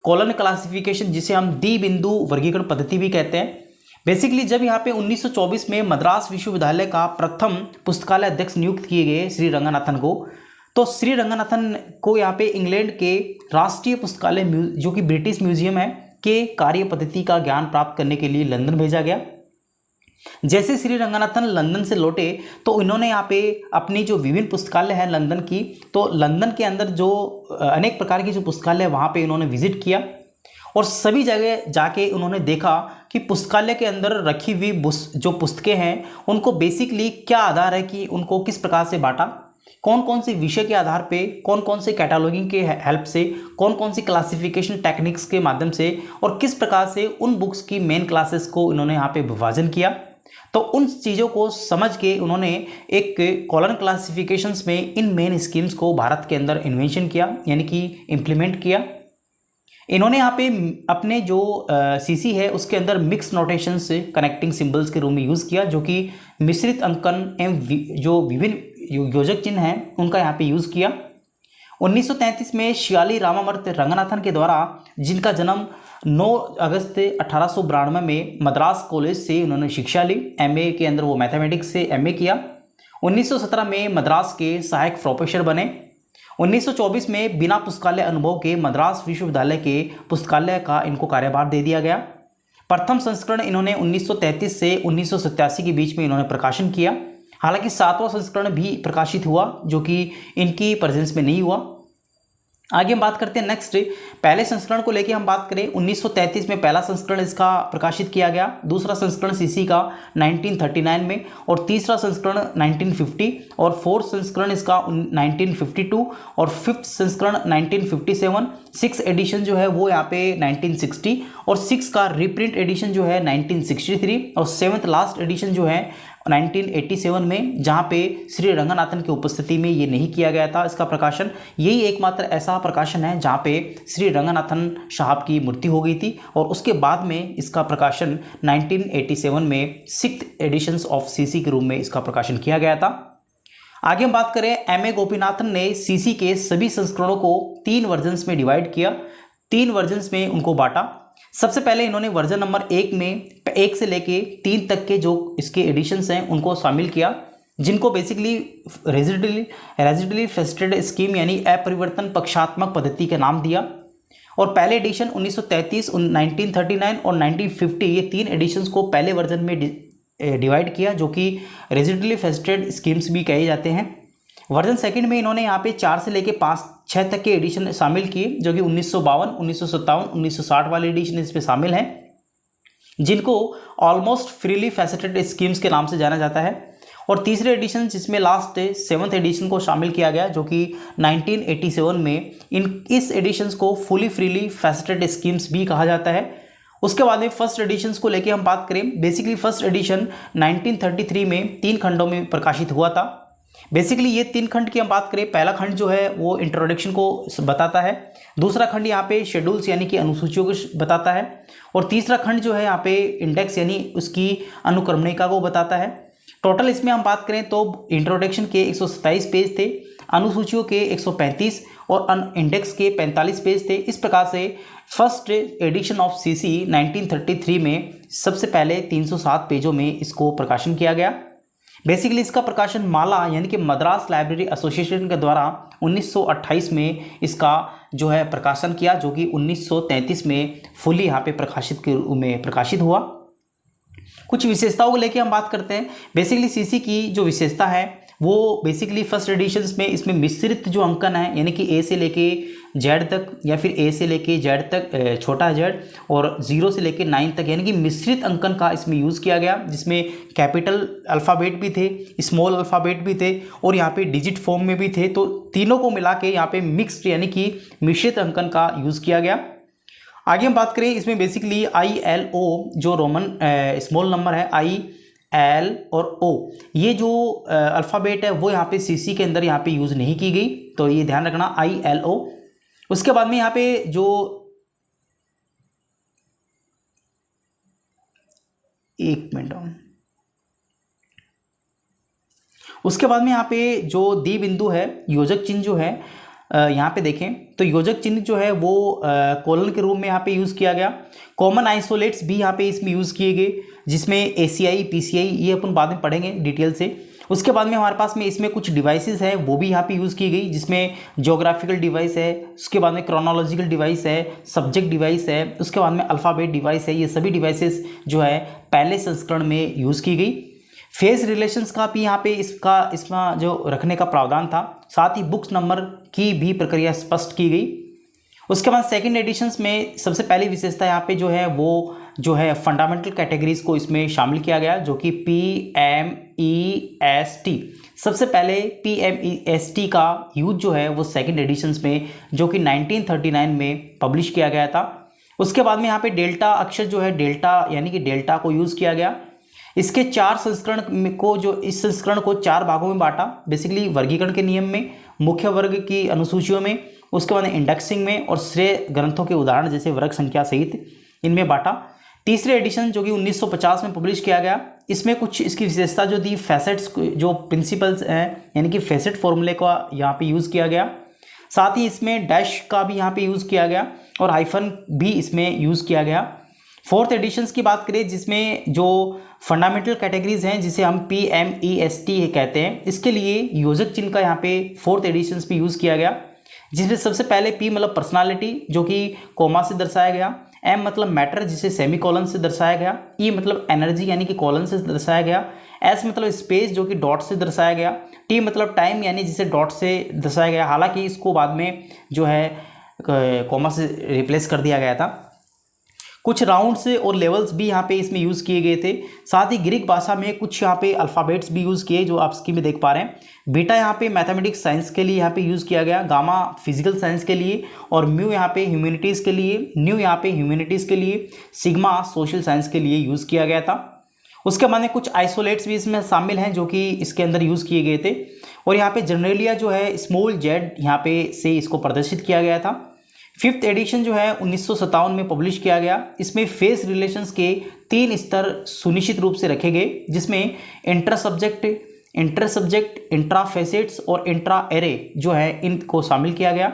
Colon classification, जिसे हम द्विबिंदु वर्गीकरण पद्धति भी कहते हैं। बेसिकली जब यहाँ पे 1924 में मद्रास विश्वविद्यालय का प्रथम पुस्तकालय अध्यक्ष नियुक्त किए गए श्री रंगनाथन को, तो श्री रंगनाथन को यहाँ पे इंग्लैंड के राष्ट्रीय पुस्तकालय जो कि ब्रिटिश म्यूजियम है के कार्य पद्धति का ज्ञान प्राप्त करने के लिए लंदन भेजा गया। जैसे श्री रंगनाथन लंदन से लौटे तो इन्होंने यहाँ पे अपनी जो विभिन्न पुस्तकालय है लंदन की, तो लंदन के अंदर जो अनेक प्रकार की जो पुस्तकालय है वहाँ पे इन्होंने विजिट किया और सभी जगह जाके उन्होंने देखा कि पुस्तकालय के अंदर रखी हुई जो पुस्तकें हैं उनको बेसिकली क्या आधार है कि उनको किस प्रकार से बांटा, कौन कौन से विषय के आधार पे, कौन कौन से कैटलॉगिंग के हेल्प से, कौन कौन सी क्लासिफिकेशन टेक्निक्स के माध्यम से और किस प्रकार से उन बुक्स की मेन क्लासेस को इन्होंने यहाँ पे विभाजन किया। तो उन चीज़ों को समझ के उन्होंने एक कॉलन क्लासिफिकेशंस में इन मेन स्कीम्स को भारत के अंदर इन्वेंशन किया, यानी कि इम्प्लीमेंट किया। इन्होंने यहाँ पे अपने जो सीसी है उसके अंदर मिक्स नोटेशन से कनेक्टिंग सिंबल्स के रूप में यूज़ किया, जो कि मिश्रित अंकन एवं जो विभिन्न योजक चिन्ह हैं उनका यहाँ पे यूज़ किया। 1933 में श्याली रामामर्त रंगनाथन के द्वारा, जिनका जन्म 9 अगस्त 1892 में मद्रास कॉलेज से उन्होंने शिक्षा ली, एमए के अंदर वो मैथमेटिक्स से एमए किया। 1917 में मद्रास के सहायक प्रोफेसर बने। 1924 में बिना पुस्तकालय अनुभव के मद्रास विश्वविद्यालय के पुस्तकालय का इनको कार्यभार दे दिया गया। प्रथम संस्करण इन्होंने 1933 से 1987 के बीच में इन्होंने प्रकाशन किया। हालांकि 7वां संस्करण भी प्रकाशित हुआ जो कि इनकी प्रेजेंस में नहीं हुआ। आगे हम बात करते हैं नेक्स्ट, पहले संस्करण को लेके हम बात करें 1933 में पहला संस्करण इसका प्रकाशित किया गया, दूसरा संस्करण सीसी का 1939 में और तीसरा संस्करण 1950 और फोर्थ संस्करण इसका 1952 और फिफ्थ संस्करण 1957। 6 एडिशन जो है वो यहाँ पे 1960 और 6 का रीप्रिंट एडिशन जो है 1963 और 7th लास्ट एडिशन जो है 1987 में, जहाँ पे श्री रंगनाथन की उपस्थिति में ये नहीं किया गया था इसका प्रकाशन। यही एकमात्र ऐसा प्रकाशन है जहाँ पे श्री रंगनाथन साहब की मृत्यु हो गई थी और उसके बाद में इसका प्रकाशन 1987 में 6th एडिशंस ऑफ सीसी के रूप में इसका प्रकाशन किया गया था। आगे हम बात करें, एम.ए. गोपीनाथन ने सीसी के सभी संस्करणों को 3 वर्जन्स में डिवाइड किया, 3 वर्जन्स में उनको बांटा। सबसे पहले इन्होंने वर्जन नंबर 1 में 1 से लेके 3 तक के जो इसके एडिशंस हैं उनको शामिल किया, जिनको बेसिकली रेजिडुअली फेस्टेड स्कीम यानी अपरिवर्तन पक्षात्मक पद्धति का नाम दिया। और पहले एडिशन 1933, 1939 और 1950 ये 3 एडिशंस को पहले वर्जन में डिवाइड किया, जो कि रेजिडुअली फेस्टेड स्कीम्स भी कहे जाते हैं। वर्जन सेकंड में इन्होंने यहाँ पे 4 से लेके 5-6 तक के एडिशन शामिल किए, जो कि 1952, 1957, 1960 वाले एडिशन इसमें शामिल हैं, जिनको ऑलमोस्ट फ्रीली फैसेटेड स्कीम्स के नाम से जाना जाता है। और तीसरे एडिशन जिसमें लास्ट 7th एडिशन को शामिल किया गया, जो कि 1987 में, इस एडिशंस को फुली फ्रीली फैसेटेड स्कीम्स भी कहा जाता है। उसके बाद में फर्स्ट एडिशंस को लेके हम बात करें, बेसिकली फर्स्ट एडिशन 1933 में 3 खंडों में प्रकाशित हुआ था। बेसिकली ये 3 खंड की हम बात करें, पहला खंड जो है वो इंट्रोडक्शन को बताता है, दूसरा खंड यहाँ पे शेड्यूल्स यानी कि अनुसूचियों को बताता है, और तीसरा खंड जो है यहाँ पे इंडेक्स यानी उसकी अनुक्रमणिका को बताता है। टोटल इसमें हम बात करें तो इंट्रोडक्शन के 127 पेज थे, अनुसूचियों के 135 और इंडेक्स के 45 पेज थे। इस प्रकार से फर्स्ट एडिशन ऑफ सीसी 1933 में सबसे पहले 307 पेजों में इसको प्रकाशन किया गया। बेसिकली इसका प्रकाशन माला यानी कि मद्रास लाइब्रेरी एसोसिएशन के द्वारा 1928 में इसका जो है प्रकाशन किया, जो कि 1933 में फुली यहाँ पे प्रकाशित के रूप में प्रकाशित हुआ। कुछ विशेषताओं को लेके हम बात करते हैं। बेसिकली सीसी की जो विशेषता है वो बेसिकली फर्स्ट एडिशंस में इसमें मिश्रित जो अंकन है, यानी कि ए से लेके जेड तक या फिर ए से लेके जेड तक छोटा जेड और 0 से लेके 9 तक, यानी कि मिश्रित अंकन का इसमें यूज़ किया गया, जिसमें कैपिटल अल्फ़ाबेट भी थे, स्मॉल अल्फ़ाबेट भी थे और यहाँ पे डिजिट फॉर्म में भी थे। तो तीनों को मिला के यहाँ पे मिक्स्ड यानी कि मिश्रित अंकन का यूज़ किया गया। आगे हम बात करें, इसमें बेसिकली ILO जो रोमन स्मॉल नंबर है, IL और O, ये जो अल्फ़ाबेट है वो यहाँ पे सीसी के अंदर यहाँ पे यूज़ नहीं की गई, तो ये ध्यान रखना ILO। उसके बाद में यहाँ पे जो एक मिनट, उसके बाद में यहाँ पे जो द्विबिंदु है, योजक चिन्ह जो है यहाँ पे देखें तो योजक चिन्ह जो है वो कोलन के रूप में यहाँ पे यूज़ किया गया। कॉमन आइसोलेट्स भी यहाँ पे इसमें यूज़ किए गए, जिसमें ACI PCI ये अपन बाद में पढ़ेंगे डिटेल से। उसके बाद में हमारे पास में इसमें कुछ डिवाइसेस है वो भी यहाँ पे यूज़ की गई, जिसमें ज्योग्राफिकल डिवाइस है, उसके बाद में क्रोनोलॉजिकल डिवाइस है, सब्जेक्ट डिवाइस है, उसके बाद में अल्फ़ाबेट डिवाइस है। ये सभी डिवाइसेस जो है पहले संस्करण में यूज़ की गई। फेस रिलेशंस का भी यहाँ पे इसमें जो रखने का प्रावधान था, साथ ही बुक्स नंबर की भी प्रक्रिया स्पष्ट की गई। उसके बाद सेकंड एडिशंस में सबसे पहली विशेषता यहाँ पे जो है वो जो है फंडामेंटल कैटेगरीज को इसमें शामिल किया गया, जो कि PMEST। सबसे पहले PMEST का यूज जो है वो सेकंड एडिशंस में, जो कि 1939 में पब्लिश किया गया था। उसके बाद में यहाँ पे डेल्टा अक्षर जो है डेल्टा यानी कि डेल्टा को यूज़ किया गया। इसके 4 संस्करण को इस संस्करण को 4 भागों में बांटा, बेसिकली वर्गीकरण के नियम में, मुख्य वर्ग की अनुसूचियों में, उसके बाद इंडेक्सिंग में और श्रेय ग्रंथों के उदाहरण जैसे वर्ग संख्या सहित इनमें बांटा। तीसरे एडिशन जो कि 1950 में पब्लिश किया गया, इसमें कुछ इसकी विशेषता जो थी फैसेट्स जो प्रिंसिपल्स हैं यानी कि फैसेट फॉर्मूले का यहाँ पे यूज़ किया गया। साथ ही इसमें डैश का भी यहाँ पे यूज़ किया गया और हाइफन भी इसमें यूज़ किया गया। फोर्थ एडिशंस की बात करें जिसमें जो फंडामेंटल कैटेगरीज हैं जिसे हम PMEST कहते हैं, इसके लिए योजक चिन्ह का यहाँ पे फोर्थ एडिशंस में यूज़ किया गया, जिसमें सबसे पहले P मतलब पर्सनालिटी जो कि कोमा से दर्शाया गया, M मतलब मैटर जिसे सेमीकोलन से दर्शाया गया, E मतलब एनर्जी यानी कि कोलन से दर्शाया गया, S मतलब स्पेस जो कि डॉट से दर्शाया गया, T मतलब टाइम यानी जिसे डॉट से दर्शाया गया, हालांकि इसको बाद में जो है कोमा से रिप्लेस कर दिया गया था। कुछ राउंड्स और लेवल्स भी यहाँ पे इसमें यूज़ किए गए थे। साथ ही ग्रीक भाषा में कुछ यहाँ पे अल्फ़ाबेट्स भी यूज़ किए जो आप स्क्रीन में देख पा रहे हैं। बीटा यहाँ पे मैथमेटिक्स साइंस के लिए यहाँ पे यूज़ किया गया, गामा फिजिकल साइंस के लिए और म्यू यहाँ पे ह्यूमैनिटीज़ के लिए, न्यू यहाँ पे ह्यूमैनिटीज़ के लिए, सिग्मा सोशल साइंस के लिए यूज़ किया गया था। उसके बाद में कुछ आइसोलेट्स भी इसमें शामिल हैं जो कि इसके अंदर यूज़ किए गए थे। और यहाँ पे जनरलिया जो है स्मॉल जेड यहाँ पे से इसको प्रदर्शित किया गया था। फिफ्थ एडिशन जो है 1957 में पब्लिश किया गया। इसमें फेस रिलेशंस के 3 स्तर सुनिश्चित रूप से रखे गए, जिसमें इंटर सब्जेक्ट, इंट्रा फेसेट्स और इंट्रा एरे जो है इनको शामिल किया गया।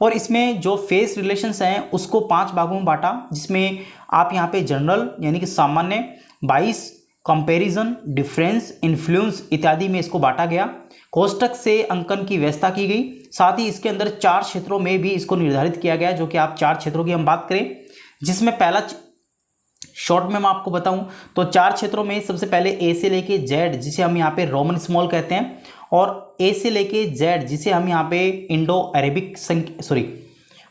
और इसमें जो फेस रिलेशंस हैं उसको 5 भागों में बांटा, जिसमें आप यहाँ पे जनरल यानी कि सामान्य, 22 कंपैरिजन, डिफरेंस, इन्फ्लुएंस इत्यादि में इसको बांटा गया। कोष्टक से अंकन की व्यवस्था की गई। साथ ही इसके अंदर 4 क्षेत्रों में भी इसको निर्धारित किया गया, जो कि आप 4 क्षेत्रों की हम बात करें, जिसमें पहला शॉर्ट में मैं आपको बताऊं तो 4 क्षेत्रों में सबसे पहले A से लेके Z जिसे हम यहाँ पे रोमन स्मॉल कहते हैं, और A से लेके Z जिसे हम यहाँ पे इंडो अरेबिक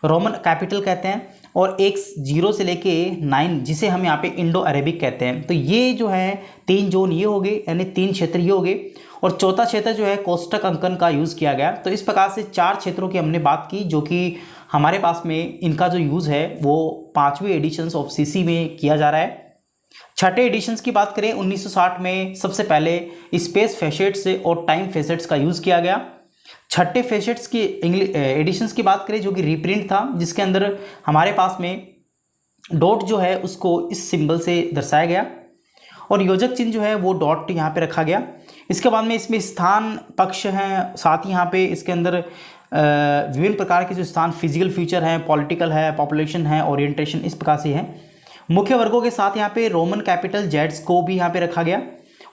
रोमन कैपिटल कहते हैं, और एक 0 से लेके 9 जिसे हम यहाँ पे इंडो अरेबिक कहते हैं। तो ये जो है 3 जोन ये हो गए, यानी 3 क्षेत्र ये हो गए, और चौथा क्षेत्र जो है कोष्टक अंकन का यूज़ किया गया। तो इस प्रकार से 4 क्षेत्रों की हमने बात की, जो कि हमारे पास में इनका जो यूज़ है वो 5वीं एडिशंस ऑफ CC में किया जा रहा है। छठे एडिशंस की बात करें 1960 में सबसे पहले स्पेस फेसेट्स और टाइम फेसेट्स का यूज़ किया गया। छठे फेसेट्स की एडिशंस की बात करें जो कि रीप्रिंट था, जिसके अंदर हमारे पास में डॉट जो है उसको इस सिंबल से दर्शाया गया और योजक चिन्ह जो है वो डॉट यहाँ पे रखा गया। इसके बाद में इसमें स्थान पक्ष हैं, साथ ही यहाँ पे इसके अंदर विभिन्न प्रकार के जो स्थान फिजिकल फीचर हैं, पॉलिटिकल है, पॉपुलेशन है, ओरिएंटेशन, इस प्रकार से है। मुख्य वर्गों के साथ यहाँ पे रोमन कैपिटल जेड्स को भी यहाँ पे रखा गया,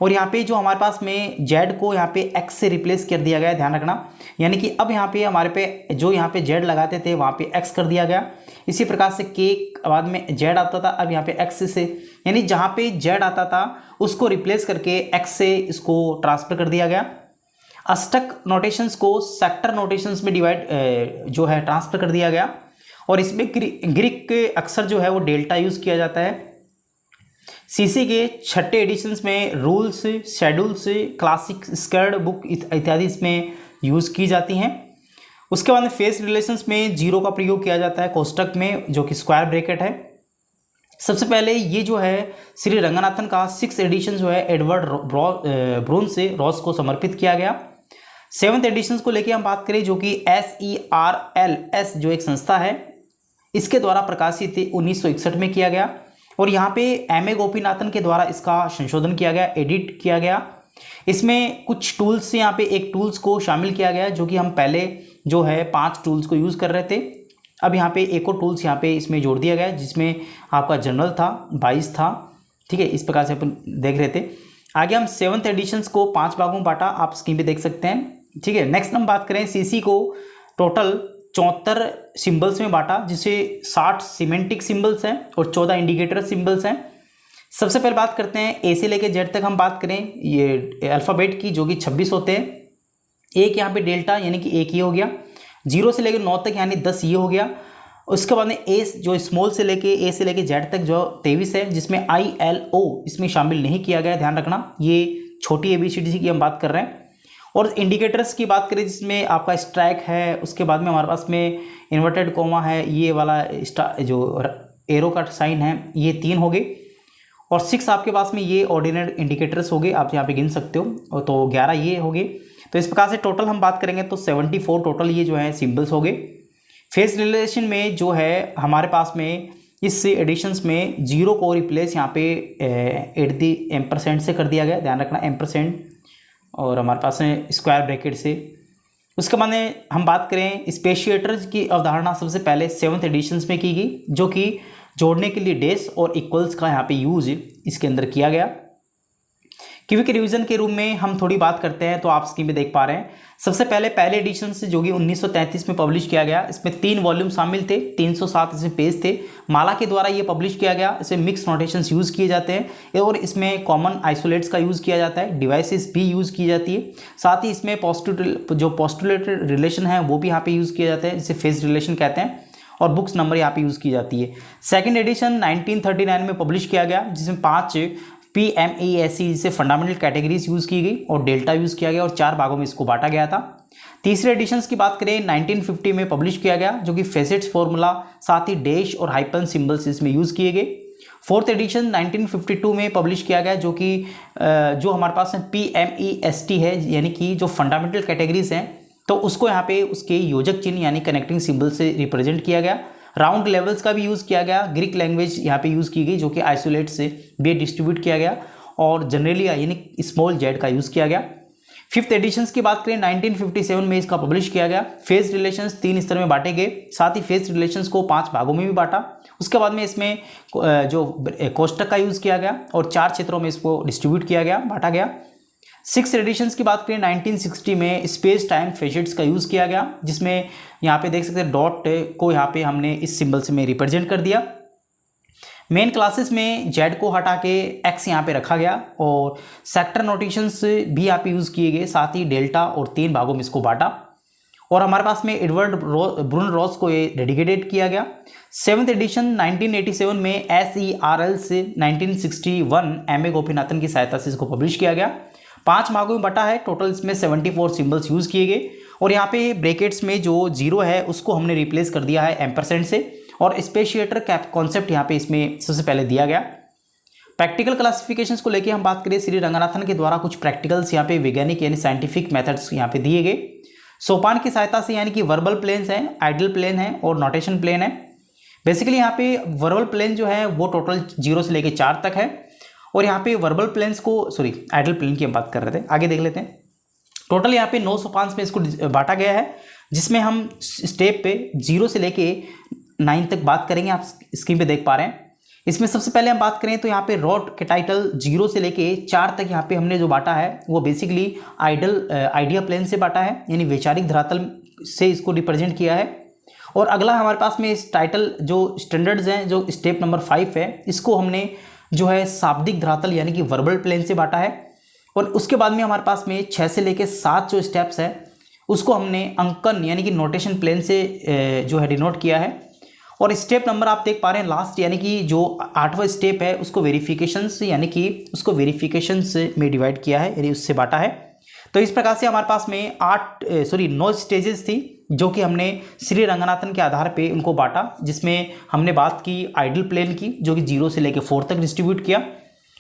और यहाँ पे जो हमारे पास में जेड को यहाँ पे एक्स से रिप्लेस कर दिया गया, ध्यान रखना, यानी कि अब यहाँ पे हमारे पे जो यहाँ पे जेड लगाते थे वहाँ पे एक्स कर दिया गया। इसी प्रकार से के बाद में जेड आता था, अब यहाँ पे एक्स से, यानी जहाँ पे जेड आता था उसको रिप्लेस करके एक्स से इसको ट्रांसफर कर दिया गया। अष्टक नोटेशंस को सेक्टर नोटेशंस में डिवाइड जो है ट्रांसफर कर दिया गया, और इसमें ग्रीक के अक्षर जो है वो डेल्टा यूज़ किया जाता है। CC के छठे एडिशंस में rules, schedules, classic squared book इत्यादि इसमें यूज़ की जाती हैं। उसके बाद में फेस रिलेशंस में 0 का प्रयोग किया जाता है कोष्टक में, जो कि स्क्वायर ब्रैकेट है। सबसे पहले ये जो है श्री रंगनाथन का 6th एडिशन जो है एडवर्ड ब्रोन से रॉस को समर्पित किया गया। 7th एडिशन को लेकर हम बात करें जो कि SERLS जो एक संस्था है, इसके द्वारा प्रकाशित 1961 में किया गया, और यहाँ पे MA गोपीनाथन के द्वारा इसका संशोधन किया गया, एडिट किया गया। इसमें कुछ टूल्स, यहाँ पे एक टूल्स को शामिल किया गया जो कि हम पहले जो है 5 टूल्स को यूज़ कर रहे थे। अब यहाँ पे एक और टूल्स यहाँ पे इसमें जोड़ दिया गया है, जिसमें आपका जनरल था, 22 था, ठीक है। इस प्रकार से अपन देख रहे थे। आगे हम 7th एडिशंस को 5 भागों में बांटा, आप स्क्रीन पे देख सकते हैं, ठीक है। नेक्स्ट हम बात करें सीसी को टोटल 74 सिंबल्स में बांटा, जिसे 60 सिमेंटिक सिंबल्स हैं और 14 इंडिकेटर सिंबल्स हैं। सबसे पहले बात करते हैं ए से लेकर जेड तक हम बात करें ये अल्फ़ाबेट की, जो कि 26 होते हैं। एक यहाँ पे डेल्टा यानी कि एक ये हो गया, 0 से लेकर 9 तक यानी 10 ये हो गया। उसके बाद में ए जो स्मॉल से लेके जेड तक जो 23 है, जिसमें ILO इसमें शामिल नहीं किया गया, ध्यान रखना, ये छोटी ABCD की हम बात कर रहे हैं। और इंडिकेटर्स की बात करें जिसमें आपका स्ट्राइक है, उसके बाद में हमारे पास में इन्वर्टेड कोमा है, ये वाला जो एरो का साइन है, ये 3 हो गए। और 6 आपके पास में ये ऑर्डिनरी इंडिकेटर्स हो गए, आप यहाँ पे गिन सकते हो, तो 11 ये हो गए। तो इस प्रकार से टोटल हम बात करेंगे तो 74 टोटल ये जो है सिंबल्स हो गए। फेस रिलेशन में जो है हमारे पास में इस एडिशंस में 0 को रिप्लेस यहाँ पे एट दी एम्परसेंट से कर दिया गया, ध्यान रखना एम्परसेंट, और हमारे पास में स्क्वायर ब्रैकेट से। उसके बाद में हम बात करें स्पेशिएटर्स की अवधारणा सबसे पहले 7th एडिशंस में की गई, जो कि जोड़ने के लिए डेस और इक्वल्स का यहाँ पे यूज इसके अंदर किया गया। क्विक रिवीजन के रूप में हम थोड़ी बात करते हैं, तो आप स्क्रीन पे देख पा रहे हैं। सबसे पहले एडिशन से जो कि 1933 में पब्लिश किया गया, इसमें 3 वॉल्यूम शामिल थे, 307 इसमें पेज थे। माला के द्वारा ये पब्लिश किया गया। इसमें मिक्स नोटेशंस यूज़ किए जाते हैं और इसमें कॉमन आइसोलेट्स का यूज़ किया जाता है, डिवाइसेस भी यूज़ की जाती है। साथ ही इसमें पोस्टुलेटेड रिलेशन है वो भी यहाँ पे यूज़ किया जाता है, जिसे फेस रिलेशन कहते हैं, और बुक्स नंबर यहाँ पे यूज़ की जाती है। सेकंड एडिशन 1939 में पब्लिश किया गया, जिसमें 5 PMESE से फंडामेंटल कैटेगरीज यूज़ की गई और डेल्टा यूज़ किया गया और 4 भागों में इसको बांटा गया था। तीसरे एडिशंस की बात करें 1950 में पब्लिश किया गया, जो कि फेसेट्स फॉर्मूला, साथ ही डैश और हाइपन सिंबल्स इसमें यूज़ किए गए। फोर्थ एडिशन 1952 में पब्लिश किया गया, जो हमारे पास PMEST है, यानी कि जो फंडामेंटल कैटेगरीज हैं, तो उसको यहाँ पे उसके योजक चिन्ह यानी कनेक्टिंग सिंबल से रिप्रेजेंट किया गया। राउंड लेवल्स का भी यूज़ किया गया। ग्रीक लैंग्वेज यहाँ पे यूज़ की गई, जो कि आइसोलेट से भी डिस्ट्रीब्यूट किया गया, और जनरली यानी स्मॉल जेड का यूज़ किया गया। फिफ्थ एडिशंस की बात करें 1957 में इसका पब्लिश किया गया। फेस रिलेशंस 3 स्तर में बांटे गए, साथ ही फेस रिलेशंस को 5 भागों में भी बांटा। उसके बाद में इसमें जो कोष्टक का यूज़ किया गया और 4 क्षेत्रों में इसको डिस्ट्रीब्यूट किया गया, बांटा गया। 6 एडिशंस की बात करें 1960 में स्पेस टाइम फेसेट्स का यूज़ किया गया, जिसमें यहाँ पे देख सकते हैं डॉट को यहाँ पे हमने इस सिंबल से में रिप्रेजेंट कर दिया। मेन क्लासेस में जेड को हटा के एक्स यहाँ पे रखा गया और सेक्टर नोटेशंस भी यहाँ पे यूज़ किए गए, साथ ही डेल्टा और 3 भागों में इसको बांटा। और हमारे पास में एडवर्ड ब्रुन रॉस को ये डेडिकेटेड किया गया। 7th एडिशन 1987 में SERL से 1961 MA गोपीनाथन की सहायता से इसको पब्लिश किया गया। 5 भागों में बटा है, टोटल इसमें 74 सिंबल्स यूज़ किए गए, और यहाँ पे ब्रैकेट्स में जो 0 है उसको हमने रिप्लेस कर दिया है एम्परसेंट से, और स्पेशिएटर कैप कॉन्सेप्ट यहाँ पे इसमें सबसे पहले दिया गया। प्रैक्टिकल क्लासिफिकेशंस को लेके हम बात करें, श्री रंगनाथन के द्वारा कुछ प्रैक्टिकल्स यहाँ पे वैज्ञानिक यानी साइंटिफिक मेथड्स यहाँ पे दिए गए। सोपान की सहायता से, यानी कि वर्बल प्लेन्स हैं, आइडल प्लेन है और नोटेशन प्लेन है। बेसिकली यहाँ पे वर्बल प्लेन जो है वो टोटल 0 से लेकर 4 तक है, और यहाँ पे वर्बल प्लेन्स को आइडल प्लेन की हम बात कर रहे थे, आगे देख लेते हैं। टोटल यहाँ पे 9 सोपान्स में इसको बांटा गया है, जिसमें हम स्टेप पे 0 से लेके 9 तक बात करेंगे, आप स्क्रीन पे देख पा रहे हैं। इसमें सबसे पहले हम बात करें तो यहाँ पे रॉड के टाइटल 0 से लेके 4 तक यहाँ पे हमने जो बांटा है वो बेसिकली आइडिया प्लेन से बांटा है, यानी वैचारिक धरातल से इसको रिप्रेजेंट किया है। और अगला हमारे पास में इस टाइटल जो स्टैंडर्ड्स हैं, जो स्टेप नंबर 5 है, इसको हमने जो है शाब्दिक धरातल यानी कि वर्बल प्लेन से बांटा है। और उसके बाद में हमारे पास में 6 से लेके 7 जो स्टेप्स है उसको हमने अंकन यानी कि नोटेशन प्लेन से जो है डिनोट किया है। और स्टेप नंबर आप देख पा रहे हैं लास्ट, यानी कि जो 8वां स्टेप है उसको वेरिफिकेशंस यानी कि उसको वेरिफिकेशंस में डिवाइड किया है, यानी उससे बांटा है। तो इस प्रकार से हमारे पास में 9 स्टेजेस थी, जो कि हमने श्री रंगनाथन के आधार पे उनको बांटा, जिसमें हमने बात की आइडल प्लेन की, जो कि 0 से लेकर 4 तक डिस्ट्रीब्यूट किया।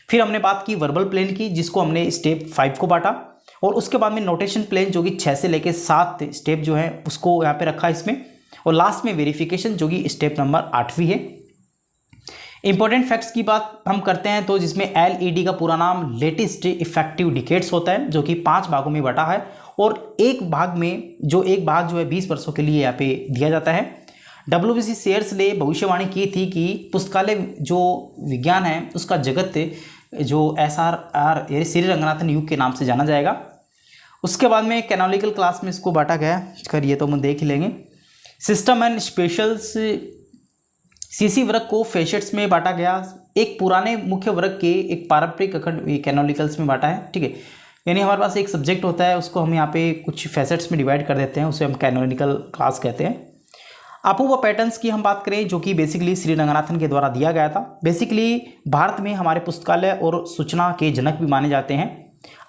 फिर हमने बात की वर्बल प्लेन की, जिसको हमने स्टेप 5 को बांटा, और उसके बाद में नोटेशन प्लेन जो कि 6 से लेकर 7 स्टेप जो है उसको यहाँ पे रखा इसमें, और लास्ट में वेरिफिकेशन जो कि स्टेप नंबर 8वीं है। इंपॉर्टेंट फैक्ट्स की बात हम करते हैं तो जिसमें LED का पूरा नाम लेटेस्ट इफेक्टिव डिकेड्स होता है, जो कि 5 भागों में बटा है, और एक भाग जो है 20 वर्षों के लिए यहाँ पे दिया जाता है। WBC शेयर्स ने भविष्यवाणी की थी कि पुस्तकालय जो विज्ञान है उसका जगत जो SRR यानी श्री रंगनाथन युग के नाम से जाना जाएगा। उसके बाद में कैनोनिकल क्लास में इसको बांटा गया करिए तो हम देख ही लेंगे। सिस्टम एंड स्पेशल्स सीसी वर्ग को फेसेट्स में बांटा गया। एक पुराने मुख्य वर्ग के एक पारंपरिक अखंड कैनोनिकल्स में बांटा है, ठीक है। यानी हमारे पास एक सब्जेक्ट होता है, उसको हम यहाँ पे कुछ फैसेट्स में डिवाइड कर देते हैं, उसे हम कैनोनिकल क्लास कहते हैं। अपूर्व पैटर्न्स की हम बात करें जो कि बेसिकली श्री रंगनाथन के द्वारा दिया गया था। बेसिकली भारत में हमारे पुस्तकालय और सूचना के जनक भी माने जाते हैं।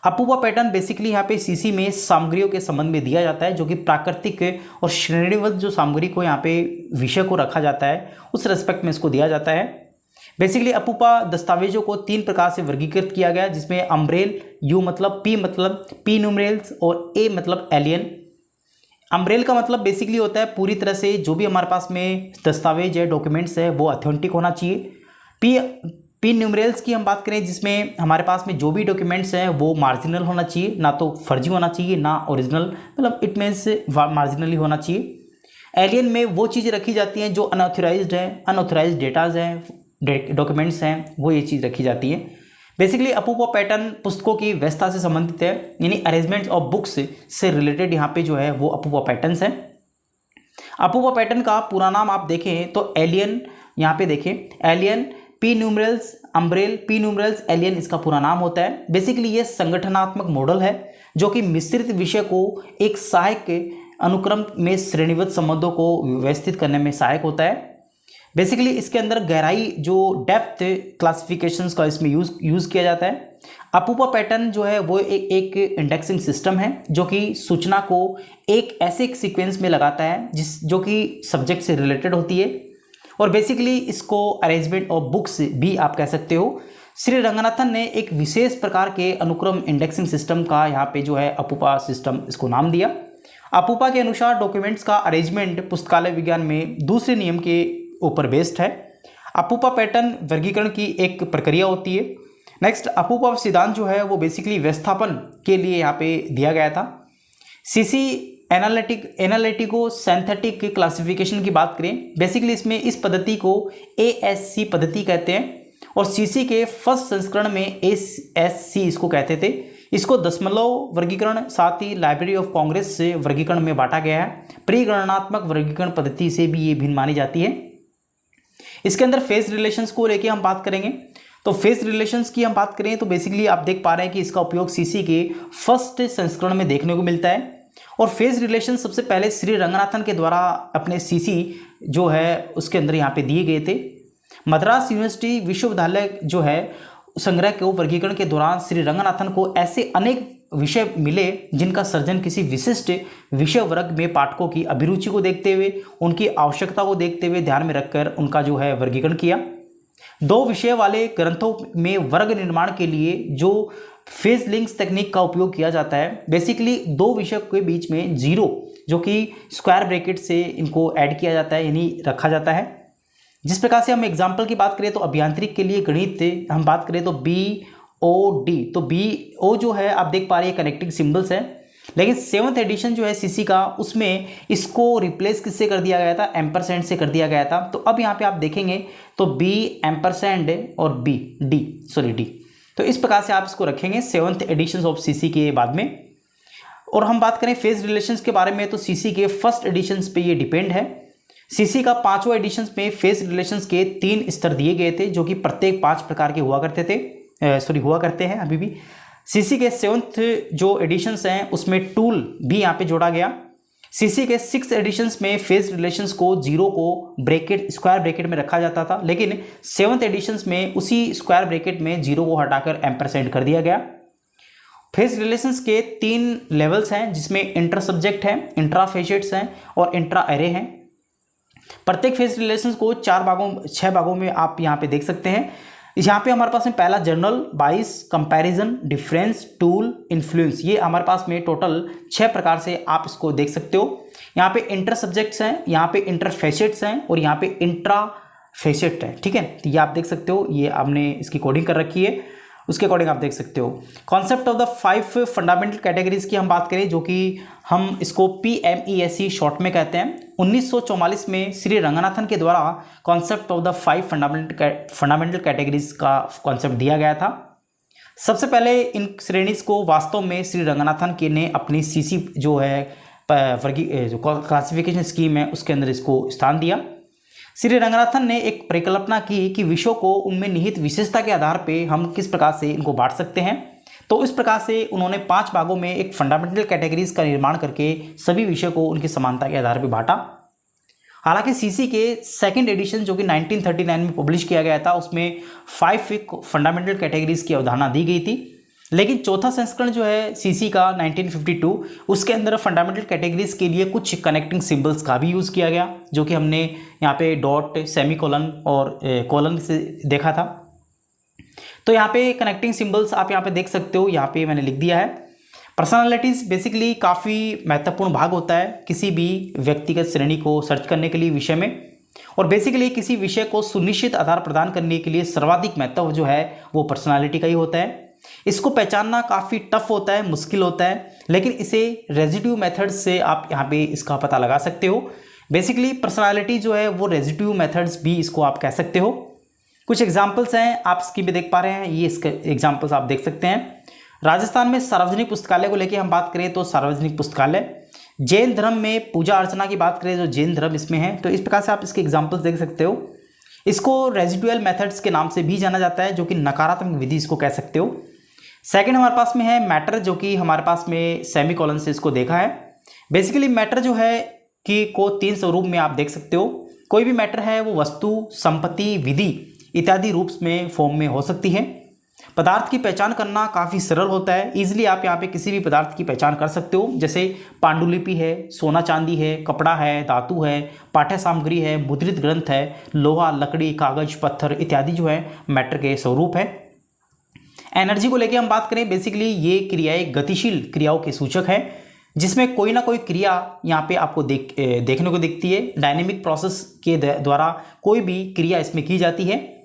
अपूर्व पैटर्न बेसिकली यहाँ पे सीसी में सामग्रियों के संबंध में दिया जाता है, जो कि प्राकृतिक और श्रेणीबद्ध जो सामग्री को यहाँ पे विषय को रखा जाता है उस रेस्पेक्ट में इसको दिया जाता है। बेसिकली अपूर्व दस्तावेजों को 3 प्रकार से वर्गीकृत किया गया, जिसमें अम्ब्रेल, यू मतलब पी न्यूमरल्स और ए मतलब एलियन। अम्ब्रेल का मतलब बेसिकली होता है पूरी तरह से जो भी हमारे पास में दस्तावेज है, डॉक्यूमेंट्स है, वो ऑथेंटिक होना चाहिए। पी न्यूमरल्स की हम बात करें जिसमें हमारे पास में जो भी डॉक्यूमेंट्स हैं वो मार्जिनल होना चाहिए, ना तो फर्जी होना चाहिए ना ओरिजिनल, मतलब इट मीन्स मार्जिनली होना चाहिए। एलियन में वो चीज़ें रखी जाती हैं जो अनऑथराइज्ड है, अनऑथराइज्ड डेटाज हैं, डॉक्यूमेंट्स हैं, वो ये चीज़ रखी जाती है। बेसिकली अपूर्व पैटर्न पुस्तकों की व्यवस्था से संबंधित है, यानी अरेंजमेंट ऑफ बुक्स से रिलेटेड यहाँ पे जो है वो अपूर्व पैटर्न्स हैं। अपूर्व पैटर्न का पूरा नाम आप देखें तो एलियन, यहाँ पे देखें alien, P numerals, अम्ब्रेल, P numerals, alien इसका पूरा नाम होता है। बेसिकली ये संगठनात्मक मॉडल है जो कि मिश्रित विषय को एक सहायक अनुक्रम में श्रेणीबद्ध संबंधों को व्यवस्थित करने में सहायक होता है। बेसिकली इसके अंदर गहराई जो डेप्थ क्लासिफिकेशंस का इसमें यूज़ किया जाता है। अपूर्व पैटर्न जो है वो एक इंडेक्सिंग सिस्टम है जो कि सूचना को एक ऐसे सीक्वेंस में लगाता है जो कि सब्जेक्ट से रिलेटेड होती है, और बेसिकली इसको अरेंजमेंट ऑफ बुक्स भी आप कह सकते हो। श्री रंगनाथन ने एक विशेष प्रकार के अनुक्रम इंडेक्सिंग सिस्टम का यहाँ पे जो है अपूर्व सिस्टम इसको नाम दिया। अपूर्व के अनुसार डॉक्यूमेंट्स का अरेंजमेंट पुस्तकालय विज्ञान में दूसरे नियम के ऊपर बेस्ड है। अपूर्व पैटर्न वर्गीकरण की एक प्रक्रिया होती है। नेक्स्ट अपूर्व सिद्धांत जो है वो बेसिकली व्यवस्थापन के लिए यहाँ पे दिया गया था। सीसी एनालिटिको सिंथेटिक क्लासिफिकेशन की बात करें, बेसिकली इसमें इस पद्धति को ASC पद्धति कहते हैं, और सीसी के फर्स्ट संस्करण में ASC इसको कहते थे। इसको दशमलव वर्गीकरण साथ ही लाइब्रेरी ऑफ कांग्रेस से वर्गीकरण में बांटा गया है। प्रीगणनात्मक वर्गीकरण पद्धति से भी ये भिन्न मानी जाती है। इसके अंदर फेस रिलेशंस को लेके हम बात करेंगे। तो फेस रिलेशंस की हम बात करें तो बेसिकली आप देख पा रहे हैं कि इसका उपयोग सीसी के फर्स्ट संस्करण में देखने को मिलता है, और फेज रिलेशन सबसे पहले श्री रंगनाथन के द्वारा अपने सीसी जो है उसके अंदर यहाँ पे दिए गए थे। मद्रास यूनिवर्सिटी विश्वविद्यालय जो है संग्रह के वर्गीकरण के दौरान श्री रंगनाथन को ऐसे अनेक विषय मिले जिनका सर्जन किसी विशिष्ट विषय वर्ग में पाठकों की अभिरुचि को देखते हुए, उनकी आवश्यकता को देखते हुए ध्यान में रखकर उनका जो है वर्गीकरण किया। 2 विषय वाले ग्रंथों में वर्ग निर्माण के लिए जो फेज लिंक्स तकनीक का उपयोग किया जाता है, बेसिकली 2 विषय के बीच में 0 जो कि स्क्वायर ब्रैकेट से इनको ऐड किया जाता है, यानी रखा जाता है। जिस प्रकार से हम एग्जाम्पल की बात करें तो अभियांत्रिक के लिए गणित हम बात करें तो BOD, तो BO जो है आप देख पा रहे हैं कनेक्टिंग सिंबल्स है, लेकिन 7th एडिशन जो है सीसी का उसमें इसको रिप्लेस किससे कर दिया गया था, एम्परसेंड से कर दिया गया था। तो अब यहाँ पे आप देखेंगे तो B एम्परसेंड और D, तो इस प्रकार से आप इसको रखेंगे 7th एडिशन ऑफ सीसी के बाद में। और हम बात करें फेज रिलेशंस के बारे में तो सीसी के फर्स्ट एडिशंस पे ये डिपेंड है। सीसी का 5वां एडिशंस में फेज रिलेशंस के 3 स्तर दिए गए थे जो कि प्रत्येक 5 प्रकार के हुआ करते हैं अभी भी। सीसी के 7th जो एडिशंस हैं उसमें टूल भी यहाँ पे जोड़ा गया। सीसी के 6th एडिशंस में फेज रिलेशंस को 0 को स्क्वायर ब्रैकेट में रखा जाता था, लेकिन 7th एडिशंस में उसी स्क्वायर ब्रैकेट में 0 को हटाकर एम्परसेंड कर दिया गया। फेज रिलेशंस के 3 लेवल्स हैं जिसमें इंटर सब्जेक्ट है, इंट्रा फेसेट्स हैं और इंट्रा एरे हैं। प्रत्येक फेज रिलेशंस को 6 भागों में आप यहाँ पे देख सकते हैं। यहाँ पे हमारे पास में पहला जनरल, बाइस, कंपैरिजन, डिफरेंस, टूल, इन्फ्लुएंस, ये हमारे पास में टोटल 6 प्रकार से आप इसको देख सकते हो। यहाँ पे इंटर सब्जेक्ट्स हैं, यहाँ पे इंटर फेसेट्स हैं और यहाँ पे इंट्रा फेसेट है, ठीक है। तो ये आप देख सकते हो, ये आपने इसकी कोडिंग कर रखी है। उसके अकॉर्डिंग आप देख सकते हो। Concept of the 5 fundamental categories की हम बात करें, जो कि हम इसको PMESC शॉर्ट में कहते हैं। 1944 में श्री रंगनाथन के द्वारा concept of the 5 fundamental categories का कॉन्सेप्ट दिया गया था। सबसे पहले इन श्रेणीज को वास्तव में श्री रंगनाथन के ने अपनी CC जो है जो क्लासिफिकेशन स्कीम है उसके अंदर इसको स्थान दिया। श्री रंगनाथन ने एक परिकल्पना की कि विषयों को उनमें निहित विशेषता के आधार पे हम किस प्रकार से इनको बांट सकते हैं। तो इस प्रकार से उन्होंने 5 भागों में एक फंडामेंटल कैटेगरीज का निर्माण करके सभी विषय को उनकी समानता के आधार पर बांटा। हालांकि CC के सेकंड एडिशन जो कि 1939 में पब्लिश किया गया था, उसमें 5 फंडामेंटल कैटेगरीज की अवधारणा दी गई थी। लेकिन चौथा संस्करण जो है CC का 1952, उसके अंदर फंडामेंटल कैटेगरीज के लिए कुछ कनेक्टिंग सिंबल्स का भी यूज़ किया गया, जो कि हमने यहाँ पे डॉट, सेमीकोलन और कोलन से देखा था। तो यहाँ पे कनेक्टिंग सिंबल्स आप यहाँ पे देख सकते हो, यहाँ पे मैंने लिख दिया है। पर्सनालिटीज़ बेसिकली काफ़ी महत्वपूर्ण भाग होता है किसी भी व्यक्तिगत श्रेणी को सर्च करने के लिए विषय में, और बेसिकली किसी विषय को सुनिश्चित आधार प्रदान करने के लिए सर्वाधिक महत्व जो है वो पर्सनालिटी का ही होता है। इसको पहचानना काफ़ी टफ होता है, मुश्किल होता है, लेकिन इसे रेजिड्यू मेथड्स से आप यहाँ पे इसका पता लगा सकते हो। बेसिकली पर्सनालिटी जो है वो रेजिड्यू मेथड्स भी इसको आप कह सकते हो। कुछ एग्जांपल्स हैं, आप स्क्रीन पे देख पा रहे हैं, ये इसके एग्जांपल्स आप देख सकते हैं। राजस्थान में सार्वजनिक पुस्तकालय को लेकर हम बात करें तो सार्वजनिक पुस्तकालय। जैन धर्म में पूजा अर्चना की बात करें, जो जैन धर्म इसमें है, तो इस प्रकार से आप इसके एग्जाम्पल्स देख सकते हो। इसको रेजिडुअल मेथड्स के नाम से भी जाना जाता है, जो कि नकारात्मक विधि इसको कह सकते हो। सेकंड हमारे पास में है मैटर, जो कि हमारे पास में सेमीकोलन से इसको देखा है। बेसिकली मैटर जो है कि को 3 स्वरूप में आप देख सकते हो। कोई भी मैटर है वो वस्तु, संपत्ति, विधि इत्यादि रूप में फॉर्म में हो सकती है। पदार्थ की पहचान करना काफ़ी सरल होता है, इजीली आप यहाँ पे किसी भी पदार्थ की पहचान कर सकते हो, जैसे पांडुलिपि है, सोना चांदी है, कपड़ा है, धातु है, पाठ्य सामग्री है, मुद्रित ग्रंथ है, लोहा, लकड़ी, कागज, पत्थर इत्यादि जो है मैटर के स्वरूप है। एनर्जी को लेकर हम बात करें, बेसिकली ये क्रियाएं गतिशील क्रियाओं के सूचक है, जिसमें कोई ना कोई क्रिया यहाँ पे आपको देखने को दिखती है। डायनेमिक प्रोसेस के द्वारा कोई भी क्रिया इसमें की जाती है।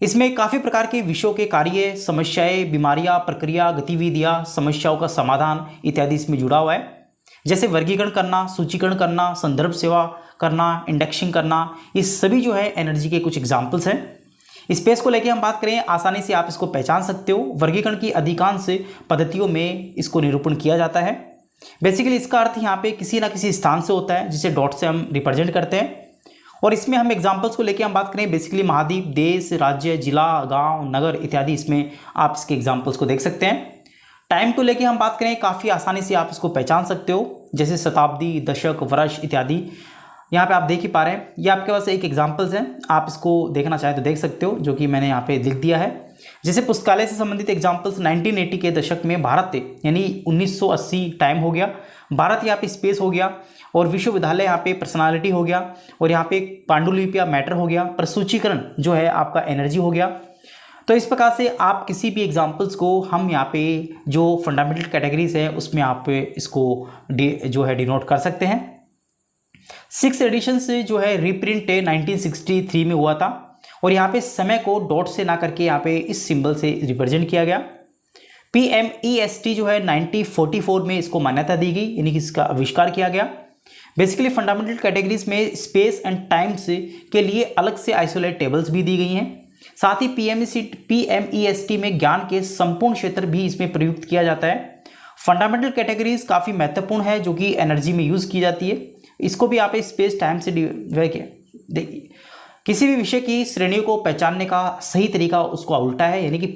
इसमें काफ़ी प्रकार के विषयों के कार्य, समस्याएं, बीमारियां, प्रक्रिया, गतिविधियां, समस्याओं का समाधान इत्यादि इसमें जुड़ा हुआ है। जैसे वर्गीकरण करना, सूचीकरण करना, संदर्भ सेवा करना, इंडेक्सिंग करना, ये सभी जो है एनर्जी के कुछ एग्जाम्पल्स हैं। स्पेस को लेकर हम बात करें, आसानी से आप इसको पहचान सकते हो। वर्गीकरण की अधिकांश पद्धतियों में इसको निरूपण किया जाता है। बेसिकली इसका अर्थ यहाँ पे किसी ना किसी स्थान से होता है, जिसे डॉट से हम रिप्रेजेंट करते हैं। और इसमें हम एग्जांपल्स को लेकर हम बात करें, बेसिकली महाद्वीप, देश, राज्य, जिला, गांव, नगर इत्यादि, इसमें आप इसके एग्जांपल्स को देख सकते हैं। टाइम को लेकर हम बात करें, काफ़ी आसानी से आप इसको पहचान सकते हो, जैसे शताब्दी, दशक, वर्ष इत्यादि यहाँ पे आप देख ही पा रहे हैं। ये आपके पास एक एग्जांपल्स हैं, आप इसको देखना चाहें तो देख सकते हो, जो कि मैंने यहाँ पे लिख दिया है। जैसे पुस्तकालय से संबंधित एग्जांपल्स 1980 के दशक में भारत यानी 1980 टाइम हो गया, भारत यहाँ पे स्पेस हो गया, और विश्वविद्यालय यहाँ पे पर्सनालिटी हो गया, और यहाँ पे पांडुलिपि या मैटर हो गया, प्रसूचीकरण जो है आपका एनर्जी हो गया। तो इस प्रकार से आप किसी भी एग्जांपल्स को हम यहाँ पे जो फंडामेंटल कैटेगरीज है उसमें आप इसको जो है डिनोट कर सकते हैं। 6th एडिशन से जो है रीप्रिंट 1963 में हुआ था, और यहाँ पे समय को डॉट से ना करके यहाँ पे इस सिंबल से रिप्रेजेंट किया गया। PMEST जो है 1944 में इसको मान्यता दी गई, यानी कि इसका आविष्कार किया गया। बेसिकली फंडामेंटल कैटेगरीज में स्पेस एंड टाइम्स के लिए अलग से आइसोलेट टेबल्स भी दी गई हैं। साथ ही PMEST में ज्ञान के संपूर्ण क्षेत्र भी इसमें प्रयुक्त किया जाता है। फंडामेंटल कैटेगरीज काफ़ी महत्वपूर्ण है, जो कि एनर्जी में यूज़ की जाती है। इसको भी आप स्पेस टाइम से देखिए, किसी भी विषय की श्रेणियों को पहचानने का सही तरीका उसको उल्टा है, यानी कि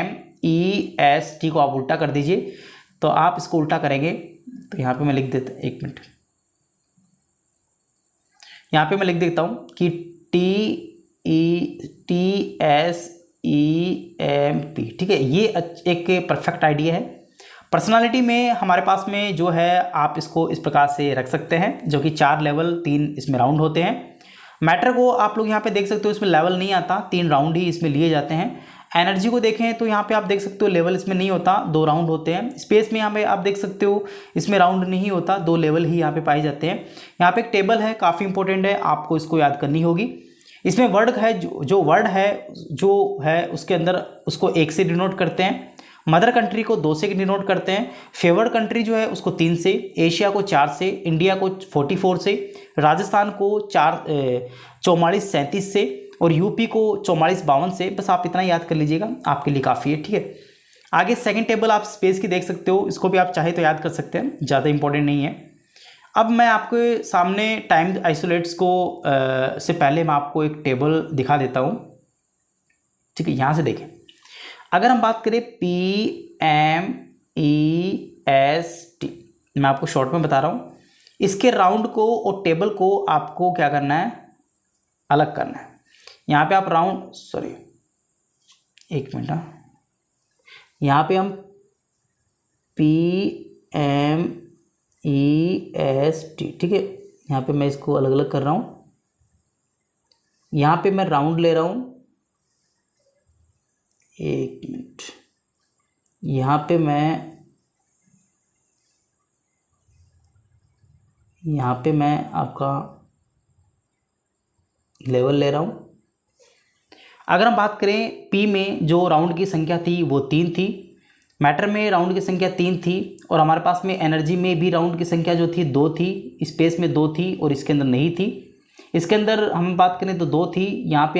PMEST को आप उल्टा कर दीजिए। तो आप इसको उल्टा करेंगे तो यहाँ पे मैं लिख देता, एक मिनट, यहाँ पे मैं लिख देता हूँ कि TSEMP, ठीक है। ये एक परफेक्ट आइडिया है। पर्सनालिटी में हमारे पास में जो है आप इसको इस प्रकार से रख सकते हैं, जो कि 4 लेवल 3 इसमें राउंड होते हैं। मैटर को आप लोग यहाँ पे देख सकते हो, इसमें लेवल नहीं आता, 3 राउंड ही इसमें लिए जाते हैं। एनर्जी को देखें तो यहाँ पे आप देख सकते हो लेवल इसमें नहीं होता, 2 राउंड होते हैं। स्पेस में यहाँ पे आप देख सकते हो इसमें राउंड नहीं होता, 2 लेवल ही यहाँ पे पाए जाते हैं। यहाँ पे एक टेबल है, काफ़ी इंपॉर्टेंट है, आपको इसको याद करनी होगी। इसमें वर्ड है, जो वर्ड है उसके अंदर उसको 1 से डिनोट करते हैं, मदर कंट्री को 2 से डिनोट करते हैं, फेवर्ड कंट्री जो है उसको 3 से, एशिया को 4 से, इंडिया को 44 से, राजस्थान को 44-37 से और यूपी को 44-52 से। बस आप इतना याद कर लीजिएगा, आपके लिए काफ़ी है, ठीक है। आगे सेकंड टेबल आप स्पेस की देख सकते हो, इसको भी आप चाहे तो याद कर सकते हैं, ज़्यादा इंपॉर्टेंट नहीं है। अब मैं आपके सामने टाइम आइसोलेट्स को से पहले मैं आपको एक टेबल दिखा देता हूँ, ठीक है। यहाँ से देखें, अगर हम बात करें PMEST, मैं आपको शॉर्ट में बता रहा हूँ, इसके राउंड को और टेबल को आपको क्या करना है, अलग करना है। यहाँ पे आप राउंड, सॉरी एक मिनट, यहाँ पे हम PMEST, ठीक है, यहाँ पे मैं इसको अलग अलग कर रहा हूँ। यहाँ पे मैं राउंड ले रहा हूँ, एक मिनट, यहाँ पे मैं आपका लेवल ले रहा हूँ। अगर हम बात करें पी में जो राउंड की संख्या थी वो 3 थी, मैटर में राउंड की संख्या 3 थी, और हमारे पास में एनर्जी में भी राउंड की संख्या जो थी 2 थी, स्पेस में 2 थी और इसके अंदर नहीं थी। इसके अंदर हम बात करें तो 2 थी, यहाँ पे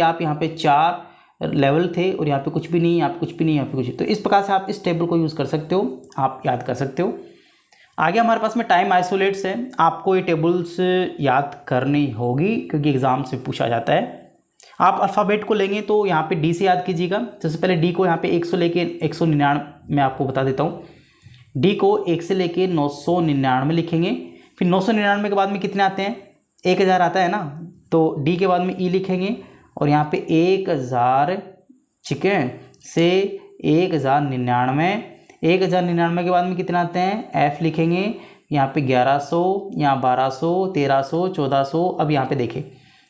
4 लेवल थे और यहाँ पे कुछ भी नहीं, यहाँ पे कुछ भी नहीं, यहाँ पे कुछ। तो इस प्रकार से आप इस टेबल को यूज़ कर सकते हो, आप याद कर सकते हो। आगे हमारे पास में टाइम आइसोलेट्स है, आपको ये टेबल्स याद करनी होगी क्योंकि एग्ज़ाम से पूछा जाता है। आप अल्फ़ाबेट को लेंगे तो यहाँ पे डी से याद कीजिएगा। सबसे पहले डी को यहाँ पे 100 लेके 199 मैं आपको बता देता हूँ। डी को 1 से लेके 999 लिखेंगे, फिर 999 के बाद में कितने आते हैं, 1000 आता है ना, तो डी के बाद में ई लिखेंगे और यहाँ पे 1000 चिकन से 1099, 1099 के बाद में कितने आते हैं, एफ लिखेंगे, यहाँ पे 1100, यहाँ 1200, 1300, 1400। अब यहाँ पे देखें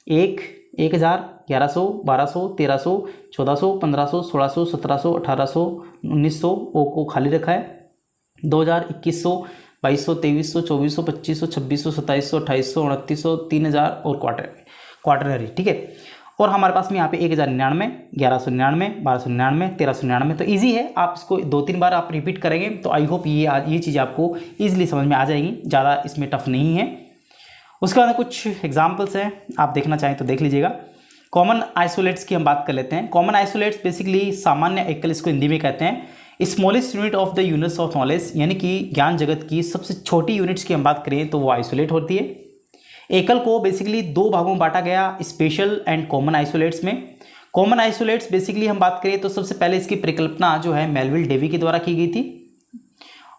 1000, 1100, 1200, 1300, 1400, 1500, 1600, 1700, 1800, 1900 ओ को खाली रखा है, 2000, 2100, 2200, 2300, 2400, 2500, 2600, 2700, 2800, 2900, 3000 और क्वार्टरनरी, ठीक है। और हमारे पास में यहाँ पे 1099, 1199, 1299, 1399। तो इजी है, आप इसको 2-3 बार आप रिपीट करेंगे तो आई होप ये चीज़ आपको ईजिली समझ में आ जाएंगी, ज़्यादा इसमें टफ नहीं है। उसके बाद कुछ एग्जाम्पल्स हैं, आप देखना चाहें तो देख लीजिएगा। कॉमन आइसोलेट्स की हम बात कर लेते हैं। कॉमन आइसोलेट्स बेसिकली सामान्य एकल, इसको हिंदी में कहते हैं। Smallest unit of the units of knowledge, यानी कि ज्ञान जगत की सबसे छोटी यूनिट्स की हम बात करें तो वो आइसोलेट होती है। एकल को बेसिकली 2 भागों में बांटा गया, स्पेशल एंड कॉमन आइसोलेट्स में। कॉमन आइसोलेट्स बेसिकली हम बात करें तो सबसे पहले इसकी परिकल्पना जो है मेलविल डेवी के द्वारा की गई थी।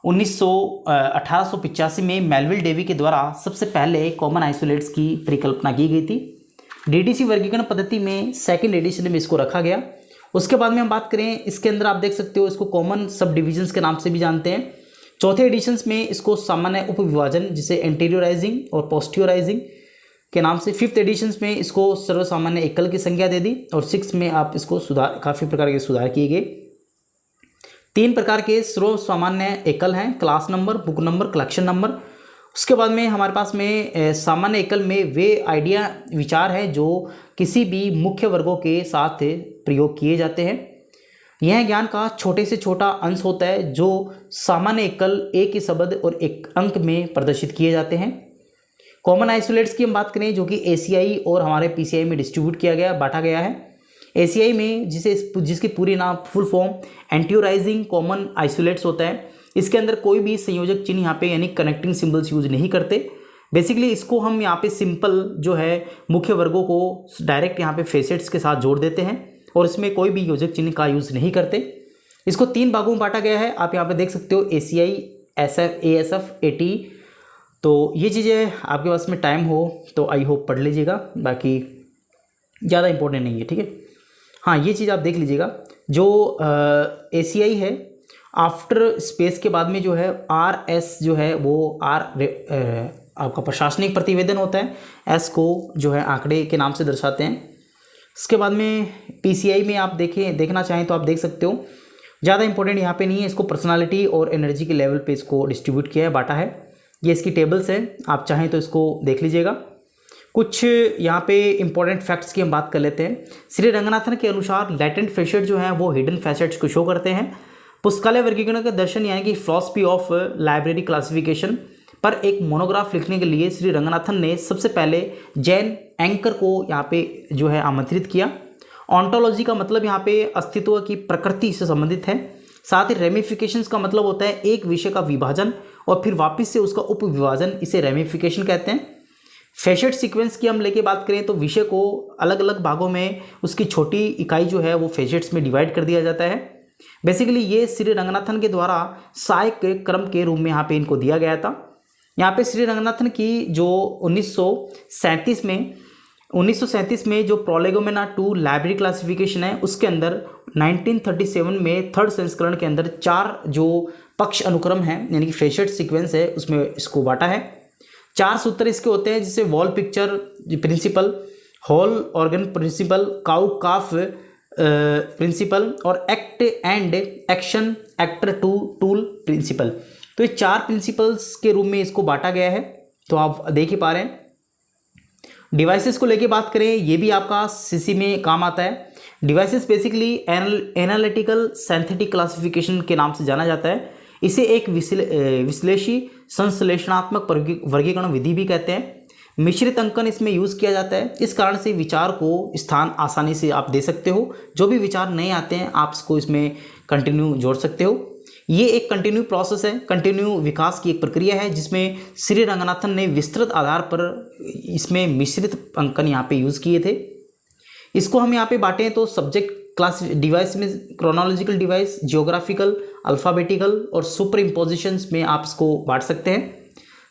1885 में मेलविल डेवी के द्वारा सबसे पहले कॉमन आइसोलेट्स की परिकल्पना की गई थी। डीडीसी वर्गीकरण पद्धति में सेकंड एडिशन में इसको रखा गया। उसके बाद में हम बात करें, इसके अंदर आप देख सकते हो इसको कॉमन सब डिविजन्स के नाम से भी जानते हैं। चौथे एडिशंस में इसको सामान्य उपविभाजन जिसे एंटीरियोराइजिंग और पोस्टियोराइजिंग के नाम से, 5th एडिशंस में इसको सर्वसामान्य एकल की संख्या दे दी और 6th में आप इसको काफ़ी प्रकार के सुधार किए गए। 3 प्रकार के सर्वसामान्य एकल हैं, class number, book number, collection number. उसके बाद में हमारे पास में सामान्य एकल में वे आइडिया विचार हैं जो किसी भी मुख्य वर्गों के साथ प्रयोग किए जाते हैं। यह ज्ञान का छोटे से छोटा अंश होता है जो सामान्य एकल एक ही शब्द और एक अंक में प्रदर्शित किए जाते हैं। कॉमन आइसोलेट्स की हम बात करें जो कि एसीआई और हमारे पीसीआई में डिस्ट्रीब्यूट किया गया, बांटा गया है। एसीआई में जिसकी पूरी नाम फुल फॉर्म एंटीरियोराइजिंग कॉमन आइसोलेट्स होता है। इसके अंदर कोई भी संयोजक चिन्ह यहाँ पे यानी कनेक्टिंग सिंबल्स यूज नहीं करते। बेसिकली इसको हम यहाँ पे सिंपल जो है मुख्य वर्गों को डायरेक्ट यहाँ पे फेसेट्स के साथ जोड़ देते हैं और इसमें कोई भी योजक चिन्ह का यूज़ नहीं करते। इसको 3 भागों में बांटा गया है, आप यहाँ पे देख सकते हो, एसीआई, एसएफ, एएसएफ, एटी। तो ये चीज़ें आपके पास में टाइम हो तो आई होप पढ़ लीजिएगा, बाकी ज़्यादा इंपॉर्टेंट नहीं है, ठीक है। हाँ, ये चीज़ आप देख लीजिएगा, जो एसीआई है आफ्टर स्पेस के बाद में जो है आरएस जो है वो आपका प्रशासनिक प्रतिवेदन होता है, एस को जो है आंकड़े के नाम से दर्शाते हैं। इसके बाद में पीसीआई में आप देखना चाहें तो आप देख सकते हो, ज़्यादा इंपॉर्टेंट यहाँ पे नहीं है। इसको पर्सनालिटी और एनर्जी के लेवल पे इसको डिस्ट्रीब्यूट किया है, बांटा है। ये इसकी टेबल्स है, आप चाहें तो इसको देख लीजिएगा। कुछ यहाँ पे इंपॉर्टेंट फैक्ट्स की हम बात कर लेते हैं। श्री रंगनाथन के अनुसार लेटेंट फैसेट जो हैं वो हिडन फैसेट्स को शो करते हैं। पुस्तकालय वर्गीकरण का दर्शन यानी कि फिलॉसफी ऑफ लाइब्रेरी क्लासिफिकेशन पर एक मोनोग्राफ लिखने के लिए श्री रंगनाथन ने सबसे पहले जैन एंकर को यहाँ पे जो है आमंत्रित किया। ऑन्टोलॉजी का मतलब यहाँ पे अस्तित्व की प्रकृति से संबंधित है। साथ ही रेमिफिकेशंस का मतलब होता है एक विषय का विभाजन और फिर वापस से उसका उपविभाजन, इसे रेमिफिकेशन कहते हैं। फैसेट सीक्वेंस की हम लेके बात करें तो विषय को अलग अलग भागों में उसकी छोटी इकाई जो है वो फैसेट्स में डिवाइड कर दिया जाता है। बेसिकली ये श्री रंगनाथन के द्वारा सहायक क्रम के रूप में यहाँ पे इनको दिया गया था। यहाँ पे श्री रंगनाथन की जो 1937 में जो प्रोलेगोमेना टू लाइब्रेरी क्लासिफिकेशन है उसके अंदर 1937 में थर्ड संस्करण के अंदर 4 जो पक्ष अनुक्रम है यानी कि फैसेट सीक्वेंस है उसमें इसको बांटा है। 4 सूत्र इसके होते हैं जिसे wall picture principle, whole organ principle, cow calf principle और act and action actor to tool principle. तो ये 4 प्रिंसिपल्स के रूप में इसको बांटा गया है। तो आप देख ही पा रहे हैं। डिवाइसेस को लेके बात करें, ये भी आपका सीसी में काम आता है। Devices basically analytical synthetic classification के नाम से जाना जाता है। इसे एक विश्लेषी संश्लेषणात्मक वर्गीकरण विधि भी कहते हैं। मिश्रित अंकन इसमें यूज़ किया जाता है। इस कारण से विचार को स्थान आसानी से आप दे सकते हो। जो भी विचार नए आते हैं आप इसको इसमें कंटिन्यू जोड़ सकते हो। ये एक कंटिन्यू प्रोसेस है, कंटिन्यू विकास की एक प्रक्रिया है जिसमें श्री रंगनाथन ने विस्तृत आधार पर इसमें मिश्रित अंकन यहाँ पे यूज़ किए थे। इसको हम यहाँ पे बांटें तो सब्जेक्ट क्लास डिवाइस में क्रोनोलॉजिकल डिवाइस, जियोग्राफिकल, अल्फ़ाबेटिकल और सुपर इम्पोजिशंस में आप इसको बांट सकते हैं।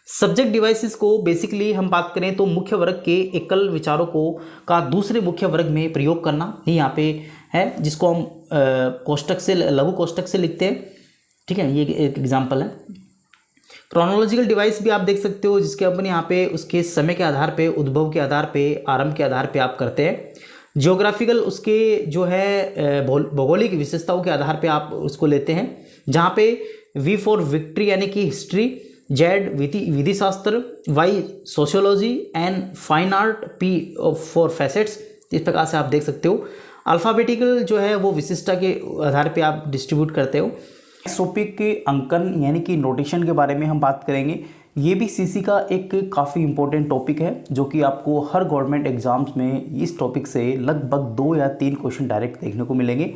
सब्जेक्ट डिवाइसेस को बेसिकली हम बात करें तो मुख्य वर्ग के एकल विचारों को का दूसरे मुख्य वर्ग में प्रयोग करना ही यहाँ पे है, जिसको हम कोष्टक से लघु कोष्टक से लिखते हैं। ठीक है, ये एक एग्जाम्पल है। क्रोनोलॉजिकल डिवाइस भी आप देख सकते हो जिसके अपन यहाँ पे उसके समय के आधार पे, उद्भव के आधार पे, आरंभ के आधार पे आप करते हैं। जियोग्राफिकल उसके जो है भौगोलिक विशेषताओं के आधार पे आप उसको लेते हैं, जहाँ पे वी फॉर विक्ट्री यानी कि हिस्ट्री, जेड विधि शास्त्र, Y sociology and fine art, P for facets. इस प्रकार से आप देख सकते हो। अल्फ़ाबेटिकल जो है वो विशिष्टता के आधार पे आप डिस्ट्रीब्यूट करते हो। नेक्स्ट टॉपिक के अंकन यानी कि नोटेशन के बारे में हम बात करेंगे। ये भी सीसी का एक काफ़ी इंपॉर्टेंट टॉपिक है जो कि आपको हर गवर्नमेंट एग्जाम्स में इस टॉपिक से लगभग 2 या 3 क्वेश्चन डायरेक्ट देखने को मिलेंगे।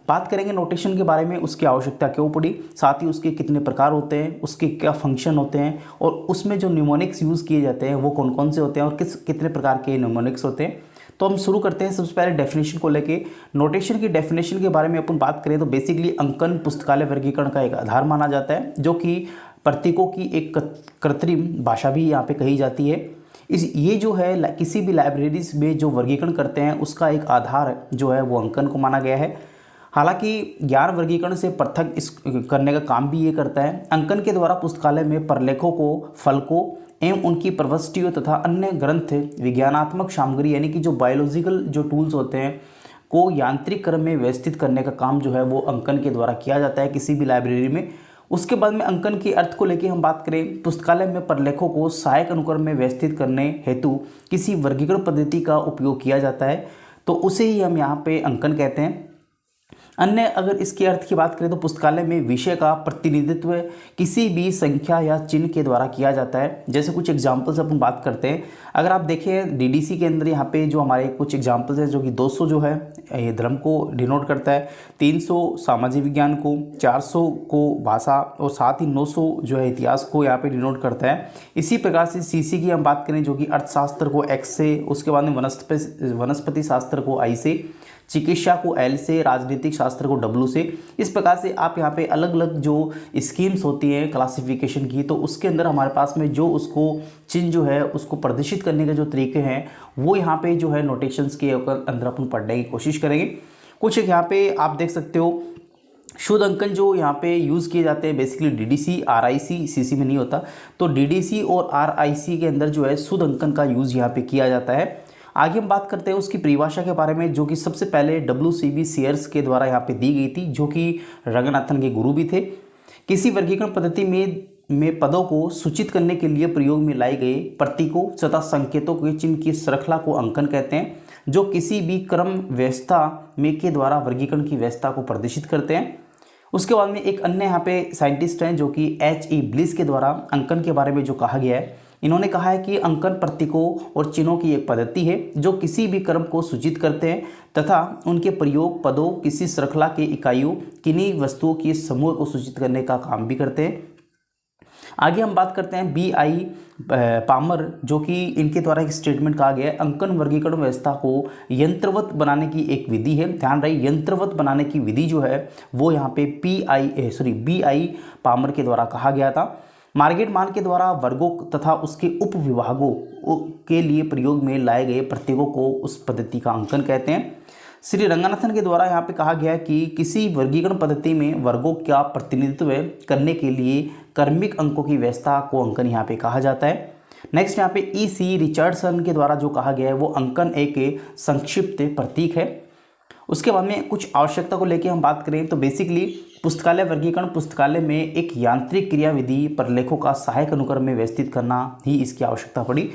बात करेंगे नोटेशन के बारे में, उसकी आवश्यकता क्यों पड़ी, साथ ही उसके कितने प्रकार होते हैं, उसके क्या फंक्शन होते हैं और उसमें जो न्यूमोनिक्स यूज़ किए जाते हैं वो कौन कौन से होते हैं और कितने प्रकार के न्यूमोनिक्स होते हैं। तो हम शुरू करते हैं सबसे पहले डेफिनेशन को लेके। नोटेशन की डेफिनेशन के बारे में अपन बात करें तो बेसिकली अंकन पुस्तकालय वर्गीकरण का एक आधार माना जाता है, जो कि प्रतीकों की एक कृत्रिम भाषा भी यहाँ पे कही जाती है। ये जो है किसी भी लाइब्रेरीज में जो वर्गीकरण करते हैं उसका एक आधार जो है वो अंकन को माना गया है। हालांकि ज्ञान वर्गीकरण से पृथक इस करने का काम भी ये करता है। अंकन के द्वारा पुस्तकालय में प्रलेखों को, फलकों एवं उनकी प्रविष्टियों तथा अन्य ग्रंथ विज्ञानात्मक सामग्री यानी कि जो बायोलॉजिकल जो टूल्स होते हैं को यांत्रिक क्रम में व्यवस्थित करने का काम जो है वो अंकन के द्वारा किया जाता है किसी भी लाइब्रेरी में। उसके बाद में अंकन के अर्थ को लेकर हम बात करें, पुस्तकालय में प्रलेखों को सहायक अनुक्रम में व्यवस्थित करने हेतु किसी वर्गीकरण पद्धति का उपयोग किया जाता है, तो उसे ही हम यहाँ पे अंकन कहते हैं। अन्य अगर इसके अर्थ की बात करें तो पुस्तकालय में विषय का प्रतिनिधित्व किसी भी संख्या या चिन्ह के द्वारा किया जाता है। जैसे कुछ एग्जाम्पल्स अपन बात करते हैं, अगर आप देखें डीडीसी के अंदर यहाँ पे जो हमारे कुछ एग्जाम्पल्स हैं, जो कि 200 जो है ये धर्म को डिनोट करता है, 300 सामाजिक विज्ञान को, 400 को भाषा और साथ ही 900 जो है इतिहास को यहाँ पे डिनोट करता है। इसी प्रकार से सीसी की हम बात करें जो कि अर्थशास्त्र को एक्स से, उसके बाद में वनस्पति शास्त्र को आई से, चिकित्सा को एल से, राजनीतिक शास्त्र को डब्ल्यू से। इस प्रकार से आप यहाँ पे अलग अलग जो स्कीम्स होती हैं क्लासिफिकेशन की, तो उसके अंदर हमारे पास में जो उसको चिन्ह जो है उसको प्रदर्शित करने के जो तरीके हैं वो यहाँ पे जो है नोटेशंस के अंदर अपन पढ़ने की कोशिश करेंगे। कुछ यहाँ पे आप देख सकते हो शुद्ध अंकन जो यहाँ पे यूज़ किए जाते हैं, बेसिकली डीडीसी, आरआईसी सीसी में नहीं होता, तो डीडीसी और आरआईसी के अंदर जो है शुद्ध अंकन का यूज़ यहाँ पे किया जाता है। आगे हम बात करते हैं उसकी परिभाषा के बारे में, जो कि सबसे पहले WCB सीयर्स के द्वारा यहाँ पे दी गई थी, जो कि रंगनाथन के गुरु भी थे। किसी वर्गीकरण पद्धति में में पदों को सूचित करने के लिए प्रयोग में लाए गए प्रतीकों तथा संकेतों के चिन्ह की श्रृंखला को अंकन कहते हैं, जो किसी भी क्रम व्यवस्था में के द्वारा वर्गीकरण की व्यवस्था को प्रदर्शित करते हैं। उसके बाद में एक अन्य यहाँ पे साइंटिस्ट हैं जो कि H.E. ब्लिस के द्वारा अंकन के बारे में जो कहा गया है, इन्होंने कहा है कि अंकन प्रतीकों और चिन्हों की एक पद्धति है जो किसी भी क्रम को सूचित करते हैं तथा उनके प्रयोग पदों, किसी श्रृंखला के इकाइयों, किन्हीं वस्तुओं के समूह को सूचित करने का काम भी करते हैं। आगे हम बात करते हैं B.I. पामर, जो कि इनके द्वारा एक स्टेटमेंट कहा गया है, अंकन वर्गीकरण व्यवस्था को यंत्रवत बनाने की एक विधि है। ध्यान रहे, यंत्रवत बनाने की विधि जो है वो यहाँ पे B.I. पामर के द्वारा कहा गया था। मार्गेट मान के द्वारा वर्गों तथा उसके उप विभागों के लिए प्रयोग में लाए गए प्रतीकों को उस पद्धति का अंकन कहते हैं। श्री रंगनाथन के द्वारा यहाँ पे कहा गया कि किसी वर्गीकरण पद्धति में वर्गों का प्रतिनिधित्व करने के लिए क्रमिक अंकों की व्यवस्था को अंकन यहाँ पे कहा जाता है। नेक्स्ट यहाँ पे E.C. रिचर्डसन के द्वारा जो कहा गया है वो अंकन एक संक्षिप्त प्रतीक है। उसके बाद में कुछ आवश्यकता को लेकर हम बात करें तो बेसिकली पुस्तकालय वर्गीकरण पुस्तकालय में एक यांत्रिक क्रियाविधि प्रलेखों का सहायक अनुक्रम में व्यवस्थित करना ही इसकी आवश्यकता पड़ी।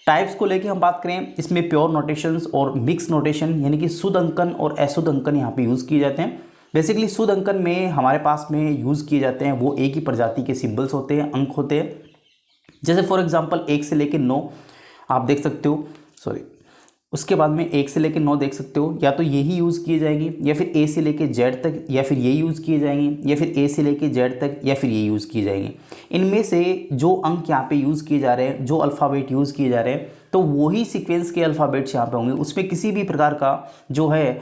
टाइप्स को लेके हम बात करें, इसमें प्योर नोटेशंस और मिक्स नोटेशन यानी कि शुद्ध अंकन और अशुद्ध अंकन यहाँ पे यूज़ किए जाते हैं। बेसिकली शुद्ध अंकन में हमारे पास में यूज़ किए जाते हैं वो एक ही प्रजाति के सिंबल्स होते हैं, अंक होते हैं। जैसे फॉर एग्जांपल 1 से लेकर 9 आप देख सकते हो, उसके बाद में 1 से लेकर 9 देख सकते हो, या तो यही यूज़ किए जाएंगे या फिर A से लेकर Z तक, या फिर ये यूज़ किए जाएंगे, या फिर A से लेकर Z तक, या फिर ये यूज़ किए जाएंगे। इनमें से जो अंक यहाँ पे यूज़ किए जा रहे हैं, जो अल्फ़ाबेट यूज़ किए जा रहे हैं, तो वही सीक्वेंस के अल्फ़ाबेट्स यहाँ पे होंगे। उसमें किसी भी प्रकार का जो है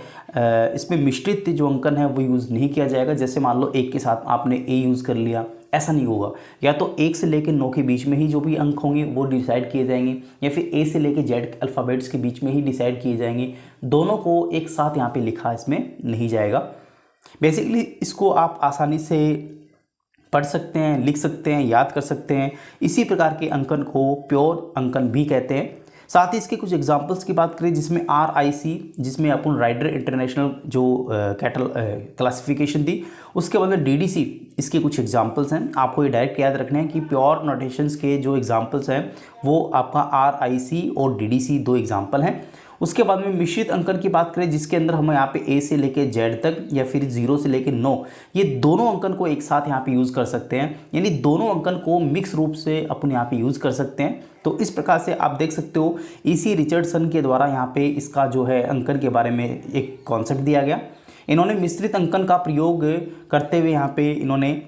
इसमें मिश्रित जो अंकन है वो यूज़ नहीं किया जाएगा। जैसे मान लो 1 के साथ आपने A यूज़ कर लिया, ऐसा नहीं होगा। या तो 1 से लेकर 9 के बीच में ही जो भी अंक होंगे वो डिसाइड किए जाएंगे, या फिर A से लेकर Z अल्फ़ाबेट्स के बीच में ही डिसाइड किए जाएंगे। दोनों को एक साथ यहाँ पे लिखा इसमें नहीं जाएगा। बेसिकली इसको आप आसानी से पढ़ सकते हैं, लिख सकते हैं, याद कर सकते हैं। इसी प्रकार के अंकन को प्योर अंकन भी कहते हैं। साथ ही इसके कुछ एग्जांपल्स की बात करें, जिसमें RIC, जिसमें अपन राइडर इंटरनेशनल जो कैटल क्लासिफिकेशन थी, उसके बाद में DDC, इसके कुछ एग्जांपल्स हैं। आपको ये डायरेक्ट याद रखना है कि प्योर नोटेशंस के जो एग्जांपल्स हैं वो आपका RIC और DDC 2 एग्जांपल हैं। उसके बाद में मिश्रित अंकन की बात करें, जिसके अंदर हम यहाँ पे A से लेके Z तक या फिर 0 से लेके 9 ये दोनों अंकन को एक साथ यहाँ पे यूज़ कर सकते हैं, यानी दोनों अंकन को मिक्स रूप से अपन यहाँ पे यूज़ कर सकते हैं। तो इस प्रकार से आप देख सकते हो E.C. रिचर्डसन के द्वारा यहाँ पे इसका जो है अंकन के बारे में एक कॉन्सेप्ट दिया गया। इन्होंने मिश्रित अंकन का प्रयोग करते हुए यहाँ पे इन्होंने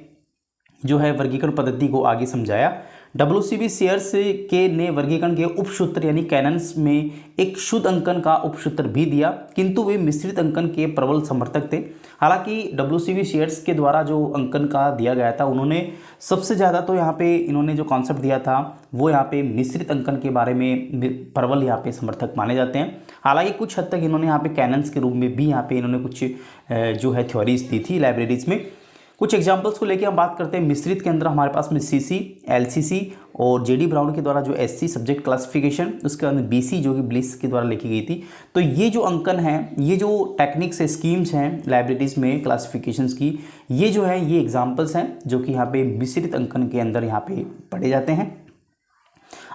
जो है वर्गीकरण पद्धति को आगे समझाया। WCB शेयर्स के ने वर्गीकरण के उपसूत्र यानी कैनन्स में एक शुद्ध अंकन का उपसूत्र भी दिया, किंतु वे मिश्रित अंकन के प्रबल समर्थक थे। हालांकि WCB शेयर्स के द्वारा जो अंकन का दिया गया था, उन्होंने सबसे ज़्यादा तो यहाँ पे इन्होंने जो कॉन्सेप्ट दिया था वो यहाँ पे मिश्रित अंकन के बारे में प्रबल यहाँ पे समर्थक माने जाते हैं। हालांकि कुछ हद तक इन्होंने यहाँ पे कैनन्स के रूप में भी यहाँ पे इन्होंने कुछ जो है थ्योरीज दी थी लाइब्रेरीज में। कुछ एग्जांपल्स को लेके हम बात करते हैं। मिश्रित के अंदर हमारे पास में CC, LCC और JD ब्राउन के द्वारा जो SC सब्जेक्ट क्लासिफिकेशन, उसके बाद में BC जो कि ब्लिस के द्वारा लिखी गई थी। तो ये जो अंकन हैं, ये जो टेक्निक्स स्कीम्स हैं लाइब्रेरीज में क्लासिफिकेशंस की, ये जो है ये एग्जाम्पल्स हैं जो कि यहाँ पे मिश्रित अंकन के अंदर यहाँ पे पढ़े जाते हैं।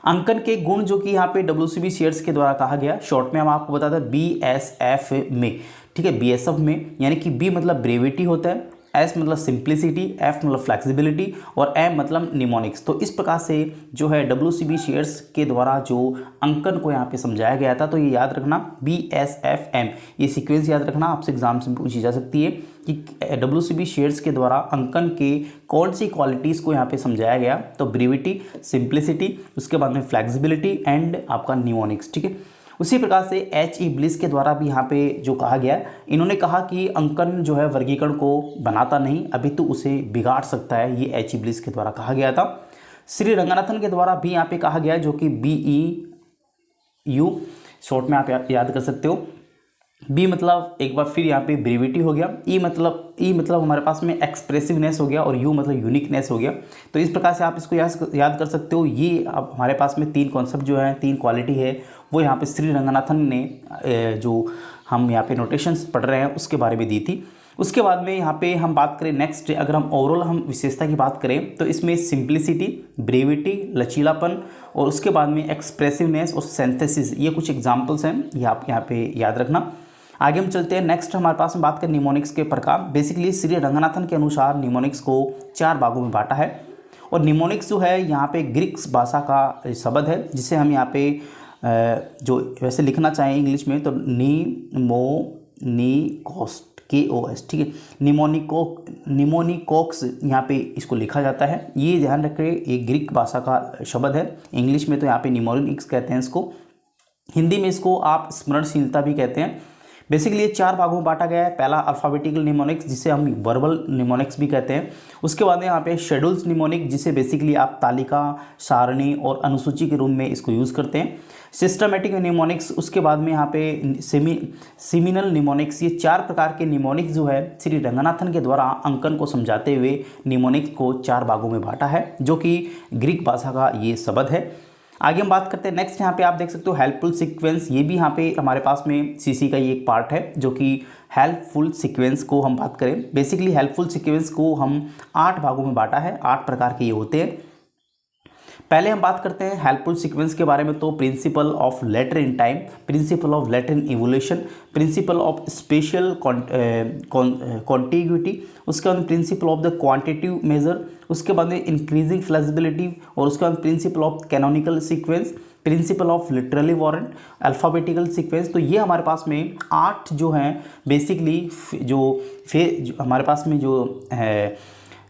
अंकन के गुण जो कि यहाँ पे WCB शेयर्स के द्वारा कहा गया, शॉर्ट में हम आपको बता दें BSF में, ठीक है, BSF में, यानी कि B मतलब ब्रेविटी होता है, S मतलब सिंप्लिसिटी, F मतलब फ्लेक्सिबिलिटी और M मतलब निमोनिक्स। तो इस प्रकार से जो है WCB शेयर्स के द्वारा जो अंकन को यहाँ पे समझाया गया था, तो ये याद रखना BSFM, ये सीक्वेंस याद रखना, आपसे एग्जाम से पूछी जा सकती है कि WCB शेयर्स के द्वारा अंकन के कौन सी क्वालिटीज़ को यहाँ पे समझाया गया। तो ब्रीविटी, सिंप्लिसिटी, उसके बाद में फ्लेक्सिबिलिटी एंड आपका निमोनिक्स, ठीक है। उसी प्रकार से H.E. ब्लिस के द्वारा भी यहाँ पे जो कहा गया, इन्होंने कहा कि अंकन जो है वर्गीकरण को बनाता नहीं, अभी तो उसे बिगाड़ सकता है, ये H.E. ब्लिस के द्वारा कहा गया था। श्री रंगनाथन के द्वारा भी यहाँ पे कहा गया, जो कि BEU शॉर्ट में आप याद कर सकते हो। B मतलब एक बार फिर यहाँ पे ब्रीविटी हो गया, E मतलब हमारे पास में एक्सप्रेसिवनेस हो गया और U मतलब यूनिकनेस हो गया। तो इस प्रकार से आप इसको याद कर सकते हो। ये अब हमारे पास में 3 कॉन्सेप्ट जो है, 3 क्वालिटी है, वो यहाँ पे श्री रंगनाथन ने जो हम यहाँ पे नोटेशंस पढ़ रहे हैं उसके बारे में दी थी। उसके बाद में यहाँ पे हम बात करें नेक्स्ट, अगर हम ओवरऑल हम विशेषता की बात करें तो इसमें सिंप्लिसिटी, ब्रेविटी, लचीलापन और उसके बाद में एक्सप्रेसिवनेस और सिंथेसिस, ये कुछ एग्जांपल्स हैं, ये आप यहाँ पे याद रखना। आगे हम चलते हैं नेक्स्ट, हमारे पास में बात करें निमोनिक्स के प्रकार। बेसिकली श्री रंगनाथन के अनुसार निमोनिक्स को 4 भागों में बांटा है और निमोनिक्स जो है यहाँ पे ग्रीक भाषा का शब्द है, जिसे हम यहाँ पे जो वैसे लिखना चाहें इंग्लिश में तो KOS, ठीक है, निमोनिकोक्स यहाँ पे इसको लिखा जाता है। ये ध्यान रखें, ये ग्रीक भाषा का शब्द है, इंग्लिश में तो यहाँ पे निमोनिक्स कहते हैं इसको, हिंदी में इसको आप स्मरणशीलता भी कहते हैं। बेसिकली ये 4 भागों में बांटा गया है। पहला अल्फ़ाबेटिकल निमोनिक्स, जिसे हम वर्बल निमोनिक्स भी कहते हैं। उसके बाद में यहाँ पे शेड्यूल्स निमोनिक, जिसे बेसिकली आप तालिका, सारणी और अनुसूची के रूप में इसको यूज़ करते हैं। सिस्टमेटिक निमोनिक्स, उसके बाद में यहाँ पे सिमिनल निमोनिक्स, ये 4 प्रकार के निमोनिक्स जो है श्री रंगनाथन के द्वारा अंकन को समझाते हुए निमोनिक्स को 4 भागों में बांटा है, जो कि ग्रीक भाषा का ये शब्द है। आगे हम बात करते हैं नेक्स्ट, यहाँ पे आप देख सकते हो हेल्पफुल सीक्वेंस, ये भी यहाँ पे हमारे पास में सीसी का ये एक पार्ट है, जो कि हेल्पफुल सीक्वेंस को हम बात करें। बेसिकली हेल्पफुल सीक्वेंस को हम 8 भागों में बांटा है, 8 प्रकार के ये होते हैं। पहले हम बात करते हैं हेल्पफुल सीक्वेंस के बारे में, तो principle of later in time, principle of later in evolution, principle of spatial contiguity, उसके बाद principle of the quantitative measure, उसके बाद में इंक्रीजिंग फ्लेक्सिबिलिटी और उसके बाद principle of canonical sequence, principle of literary warrant, alphabetical sequence. तो ये हमारे पास में 8 जो हैं बेसिकली जो हमारे पास में जो है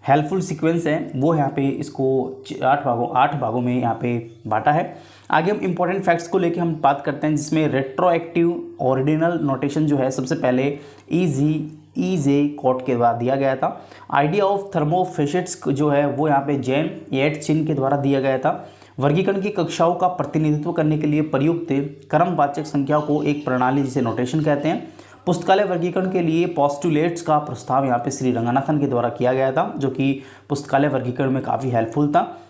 हेल्पफुल सीक्वेंस है, वो यहाँ पे इसको 8 भागों में यहाँ पे बांटा है। आगे हम इंपॉर्टेंट फैक्ट्स को लेके हम बात करते हैं, जिसमें रेट्रोएक्टिव ऑर्डिनल नोटेशन जो है सबसे पहले ईजे कोट के द्वारा दिया गया था। आइडिया ऑफ थर्मोफेसेट्स जो है वो यहाँ पे जैन येट चिन के द्वारा दिया गया था। वर्गीकरण की कक्षाओं का प्रतिनिधित्व करने के लिए प्रयुक्त क्रमवाचक संख्याओं को एक प्रणाली, जिसे नोटेशन कहते हैं। पुस्तकालय वर्गीकरण के लिए पोस्टुलेट्स का प्रस्ताव यहाँ पे श्री रंगनाथन के द्वारा किया गया था, जो कि पुस्तकालय वर्गीकरण में काफ़ी हेल्पफुल था।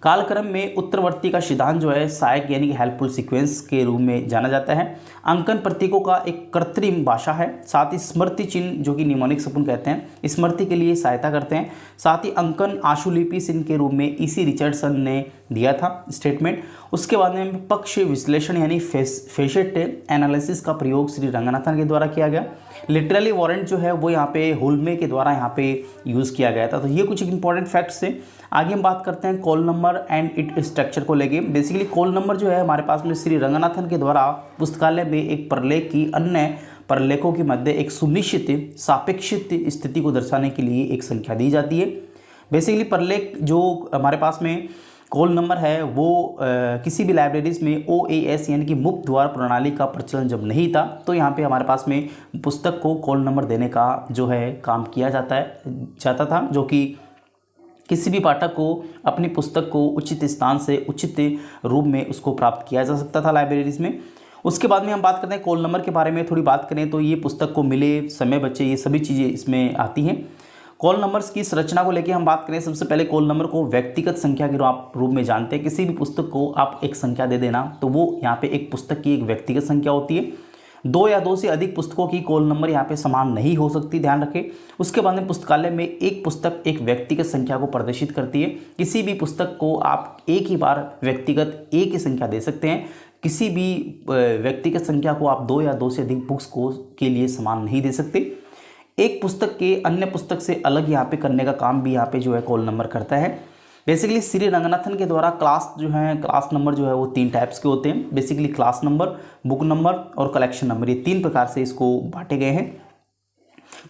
कालक्रम में उत्तरवर्ती का सिद्धांत जो है सहायक यानी कि हेल्पफुल सीक्वेंस के रूप में जाना जाता है। अंकन प्रतीकों का एक कृत्रिम भाषा है, साथ ही स्मृति चिन्ह जो कि निमोनिक्स अपन कहते हैं स्मृति के लिए सहायता करते हैं। साथ ही अंकन आशुलिपि चिन्ह के रूप में इसी रिचर्डसन ने दिया था स्टेटमेंट। उसके बाद में पक्ष विश्लेषण यानी फेसेट एनालिसिस का प्रयोग श्री रंगनाथन के द्वारा किया गया। लिटरली वारंट जो है वो यहाँ पे होल्मे के द्वारा यहाँ पे यूज़ किया गया था। तो ये कुछ इंपॉर्टेंट फैक्ट्स थे। आगे हम बात करते हैं call number and it structure को लेके। बेसिकली कॉल नंबर जो है हमारे पास में श्री रंगनाथन के द्वारा पुस्तकालय में एक प्रलेख की अन्य प्रलेखों के मध्य एक सुनिश्चित सापेक्षित स्थिति को दर्शाने के लिए एक संख्या दी जाती है। बेसिकली प्रलेख जो हमारे पास में कॉल नंबर है वो किसी भी लाइब्रेरीज में OAS यानी कि मुक्त द्वार प्रणाली का प्रचलन जब नहीं था, तो यहाँ पे हमारे पास में पुस्तक को कॉल नंबर देने का जो है काम किया जाता था, जो कि किसी भी पाठक को अपनी पुस्तक को उचित स्थान से उचित रूप में उसको प्राप्त किया जा सकता था लाइब्रेरीज में। उसके बाद में हम बात करते हैं कॉल नंबर के बारे में थोड़ी बात करें तो ये पुस्तक को मिले, समय बचे, ये सभी चीज़ें इसमें आती हैं। कॉल नंबर्स की संरचना को लेके हम बात करें, सबसे पहले कॉल नंबर को व्यक्तिगत संख्या के रूप में जानते हैं। किसी भी पुस्तक को आप एक संख्या दे देना तो वो यहाँ पे एक पुस्तक की एक व्यक्तिगत संख्या होती है। 2 या 2 से अधिक पुस्तकों की कॉल नंबर यहाँ पे समान नहीं हो सकती, ध्यान रखें। उसके बाद में पुस्तकालय में एक पुस्तक एक व्यक्तिगत संख्या को प्रदर्शित करती है। किसी भी पुस्तक को आप एक ही बार व्यक्तिगत एक ही संख्या दे सकते हैं। किसी भी व्यक्तिगत संख्या को आप 2 या 2 से अधिक बुक्स को के लिए समान नहीं दे सकते। एक पुस्तक के अन्य पुस्तक से अलग यहाँ पे करने का काम भी यहाँ पे जो है कॉल नंबर करता है। बेसिकली श्री रंगनाथन के द्वारा क्लास नंबर जो है वो 3 टाइप्स के होते हैं। Basically class number, book number और कलेक्शन नंबर, ये 3 प्रकार से इसको बांटे गए हैं।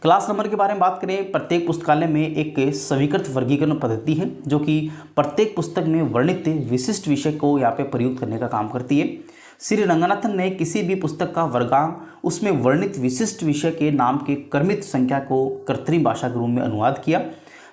क्लास नंबर के बारे में बात करें, प्रत्येक पुस्तकालय में एक स्वीकृत वर्गीकरण पद्धति है जो कि प्रत्येक पुस्तक में वर्णित विशिष्ट विषय को यहाँ पे प्रयुक्त करने का काम करती है। श्री रंगनाथन ने किसी भी पुस्तक का वर्गांक उसमें वर्णित विशिष्ट विषय के नाम के क्रमित संख्या को कृत्रिम भाषा के रूप में अनुवाद किया।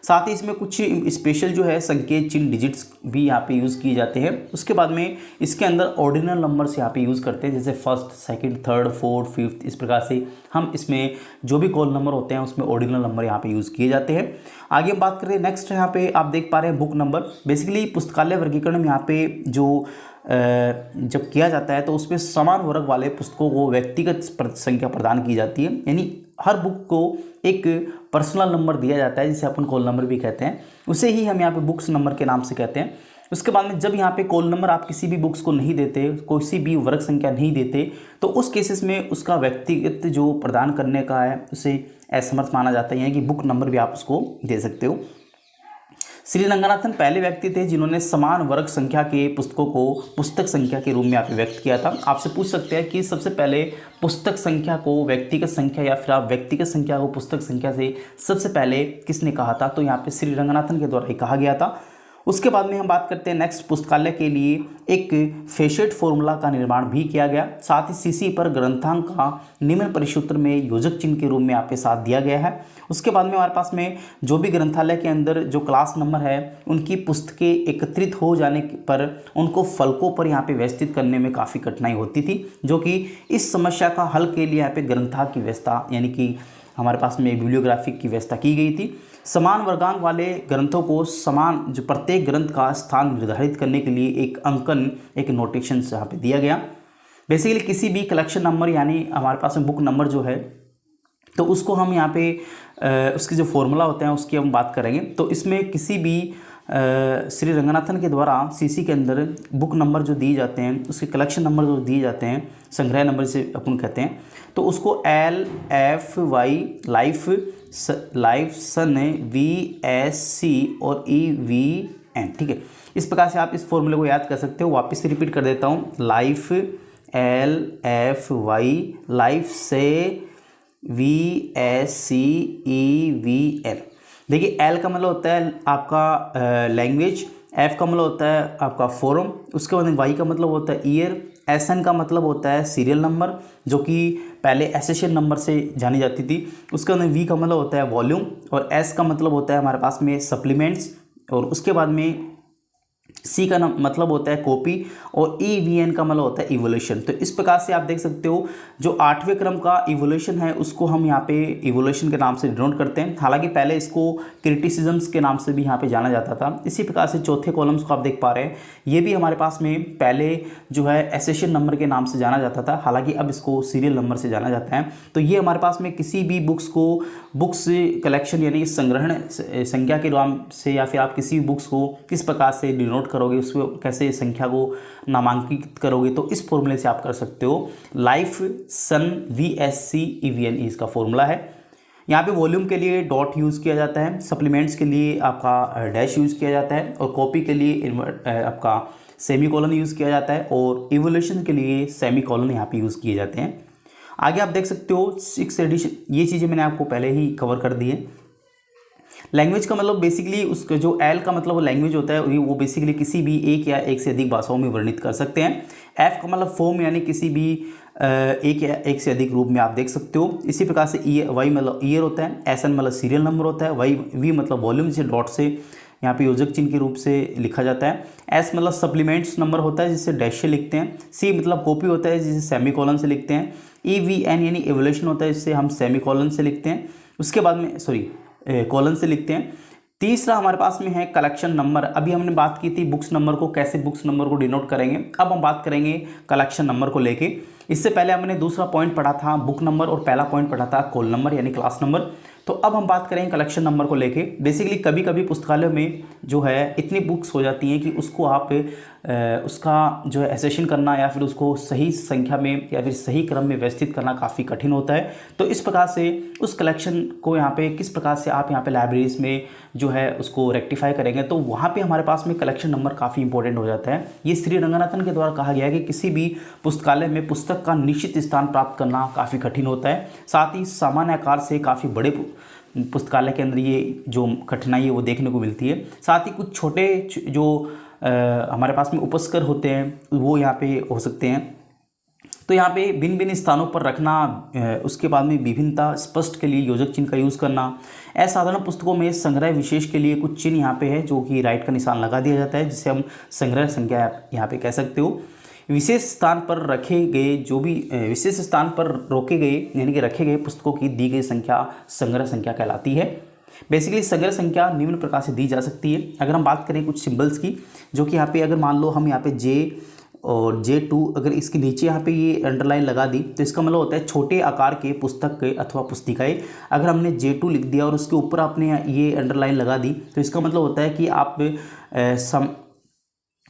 साथ ही इसमें कुछ स्पेशल जो है संकेत चिन्ह डिजिट्स भी यहाँ पे यूज़ किए जाते हैं। उसके बाद में इसके अंदर ऑर्डिनल नंबर्स यहाँ पे यूज़ करते हैं, जैसे first, second, third, fourth, fifth, इस प्रकार से हम इसमें जो भी कॉल नंबर होते हैं उसमें ऑर्डिनल नंबर यहाँ पे यूज़ किए जाते हैं। आगे हम बात करें नेक्स्ट, यहाँ पे आप देख पा रहे हैं बुक नंबर। बेसिकली पुस्तकालय वर्गीकरण में यहाँ पे जो जब किया जाता है तो उसमें समान वर्ग वाले पुस्तकों को व्यक्तिगत संख्या प्रदान की जाती है, यानी हर बुक को एक पर्सनल नंबर दिया जाता है जिसे अपन कॉल नंबर भी कहते हैं, उसे ही हम यहाँ पे बुक्स नंबर के नाम से कहते हैं। उसके बाद में जब यहाँ पे कॉल नंबर आप किसी भी बुक्स को नहीं देते, किसी भी वर्ग संख्या नहीं देते, तो उस केसेस में उसका व्यक्तिगत जो प्रदान करने का है उसे असमर्थ माना जाता है, यानी कि बुक नंबर भी आप उसको दे सकते हो। श्री रंगनाथन पहले व्यक्ति थे जिन्होंने समान वर्ग संख्या के पुस्तकों को पुस्तक संख्या के रूप में यहाँ पे व्यक्त किया था। आपसे पूछ सकते हैं कि सबसे पहले पुस्तक संख्या को व्यक्तिगत संख्या या फिर आप व्यक्तिगत संख्या को पुस्तक संख्या से सबसे पहले किसने कहा था, तो यहाँ पे श्री रंगनाथन के द्वारा ही कहा गया था। उसके बाद में हम बात करते हैं नेक्स्ट, पुस्तकालय के लिए एक फेशेट फॉर्मूला का निर्माण भी किया गया। साथ ही सीसी पर ग्रंथांक का निम्न परिसूत्र में योजक चिन्ह के रूप में आपके साथ दिया गया है। उसके बाद में हमारे पास में जो भी ग्रंथालय के अंदर जो क्लास नंबर है उनकी पुस्तकें एकत्रित हो जाने पर उनको फलकों पर यहाँ पे व्यवस्थित करने में काफ़ी कठिनाई होती थी, जो कि इस समस्या का हल के लिए यहाँ पे ग्रंथांक की व्यवस्था यानी कि हमारे पास में बिब्लियोग्राफिक की व्यवस्था की गई थी। समान वर्गांक वाले ग्रंथों को समान जो प्रत्येक ग्रंथ का स्थान निर्धारित करने के लिए एक अंकन, एक नोटेशन यहाँ पे दिया गया। बेसिकली किसी भी कलेक्शन नंबर यानी हमारे पास में बुक नंबर जो है तो उसको हम यहाँ पे उसके जो फॉर्मूला होते हैं उसकी हम बात करेंगे। तो इसमें किसी भी श्री रंगनाथन के द्वारा सीसी के अंदर बुक नंबर जो दिए जाते हैं, उसके कलेक्शन नंबर जो दिए जाते हैं, संग्रह नंबर से अपन कहते हैं, तो उसको LFY लाइफ सन VSC और EVN, ठीक है। इस प्रकार से आप इस फॉर्मूले को याद कर सकते हो। वापस से रिपीट कर देता हूँ, लाइफ LFY लाइफ से VSC EVN। देखिए L का मतलब होता है आपका लैंग्वेज, F का मतलब होता है आपका फोरम, उसके बाद Y का मतलब होता है ईयर, SN का मतलब होता है सीरियल नंबर जो कि पहले एसेशन नंबर से जानी जाती थी, उसके बाद V का मतलब होता है वॉल्यूम, और S का मतलब होता है हमारे पास में सप्लीमेंट्स, और उसके बाद में C का मतलब होता है कॉपी, और EVN का मतलब होता है इवोल्यूशन। तो इस प्रकार से आप देख सकते हो जो 8वें क्रम का इवोल्यूशन है उसको हम यहाँ पे इवोल्यूशन के नाम से डिनोट करते हैं। हालांकि पहले इसको क्रिटिसिज्म्स के नाम से भी यहाँ पे जाना जाता था। इसी प्रकार से चौथे कॉलम्स को आप देख पा रहे हैं, ये भी हमारे पास में पहले जो है एसेशन नंबर के नाम से जाना जाता था, हालांकि अब इसको सीरियल नंबर से जाना जाता है। तो ये हमारे पास में किसी भी बुक्स को बुक्स कलेक्शन यानी संग्रहण संख्या के नाम से, या फिर आप किसी भी बुक्स को किस प्रकार से डिनोट करोगे, उसको कैसे संख्या को नामांकित करोगे, तो इस फॉर्मूले से आप कर सकते हो। लाइफ सन VSC EVN इसका फॉर्मूला है। यहाँ पे वॉल्यूम के लिए डॉट यूज़ किया जाता है, सप्लीमेंट्स के लिए आपका डैश यूज़ किया जाता है, और कॉपी के लिए आपका सेमीकोलन यूज़ किया जाता है, और इवोल्यूशन के लिए सेमीकोलन यहाँ पे यूज़ किए जाते हैं। आगे आप देख सकते हो 6th एडिशन, ये चीज़ें मैंने आपको पहले ही कवर कर दी है। लैंग्वेज का मतलब बेसिकली उसका जो L का मतलब लैंग्वेज होता है वो बेसिकली किसी भी एक या एक से अधिक भाषाओं में वर्णित कर सकते हैं। F का मतलब फॉर्म यानी किसी भी एक या एक से अधिक रूप में आप देख सकते हो। इसी प्रकार से Y मतलब ईयर होता है, SN मतलब सीरियल नंबर होता है, V मतलब वॉल्यूम, जिसे डॉट से यहाँ पे योजक चिन्ह के रूप से लिखा जाता है। S मतलब सप्लीमेंट्स नंबर होता है जिसे डैश से लिखते हैं। C मतलब कॉपी होता है जिसे सेमीकोलन से लिखते हैं। EVN यानी एवोल्यूशन होता है जिसे हम सेमीकोलन से लिखते हैं, उसके बाद में कॉलन से लिखते हैं। तीसरा हमारे पास में है कलेक्शन नंबर। अभी हमने बात की थी बुक्स नंबर को कैसे बुक्स नंबर को डिनोट करेंगे, अब हम बात करेंगे कलेक्शन नंबर को लेके। इससे पहले हमने दूसरा पॉइंट पढ़ा था बुक नंबर, और पहला पॉइंट पढ़ा था कॉल नंबर यानी क्लास नंबर। तो अब हम बात करेंगे कलेक्शन नंबर को लेके। बेसिकली कभी कभी पुस्तकालय में जो है इतनी बुक्स हो जाती हैं कि उसको आप उसका जो है एसेशन करना या फिर उसको सही संख्या में या फिर सही क्रम में व्यवस्थित करना काफ़ी कठिन होता है। तो इस प्रकार से उस कलेक्शन को यहाँ पे किस प्रकार से आप यहाँ पे लाइब्रेरीज में जो है उसको रेक्टिफाई करेंगे, तो वहाँ पे हमारे पास में कलेक्शन नंबर काफ़ी इंपॉर्टेंट हो जाता है। ये श्री रंगनाथन के द्वारा कहा गया है कि किसी भी पुस्तकालय में पुस्तक का निश्चित स्थान प्राप्त करना काफ़ी कठिन होता है। साथ ही सामान्य आकार से काफ़ी बड़े पुस्तकालय के अंदर ये जो कठिनाई है वो देखने को मिलती है। साथ ही कुछ छोटे जो हमारे पास में उपस्कर होते हैं वो यहाँ पे हो सकते हैं। तो यहाँ पे भिन्न भिन्न स्थानों पर रखना, उसके बाद में विभिन्नता स्पष्ट के लिए योजक चिन्ह का यूज़ करना। असाधारण पुस्तकों में संग्रह विशेष के लिए कुछ चिन्ह यहाँ पे है जो कि राइट का निशान लगा दिया जाता है, जिसे हम संग्रह संख्या यहाँ पे कह सकते हो। विशेष स्थान पर रखे गए जो भी विशेष स्थान पर रोके गए यानी कि रखे गए पुस्तकों की दी गई संख्या संग्रह संख्या कहलाती है। बेसिकली संग्रह संख्या निम्न प्रकार से दी जा सकती है। अगर हम बात करें कुछ सिंबल्स की, जो कि यहाँ पे अगर मान लो हम यहाँ पे J और J2 अगर इसके नीचे यहाँ पे ये अंडरलाइन लगा दी तो इसका मतलब होता है छोटे आकार के पुस्तक के अथवा पुस्तिकाएं। अगर हमने J2 लिख दिया और उसके ऊपर आपने ये अंडरलाइन लगा दी तो इसका मतलब होता है कि आप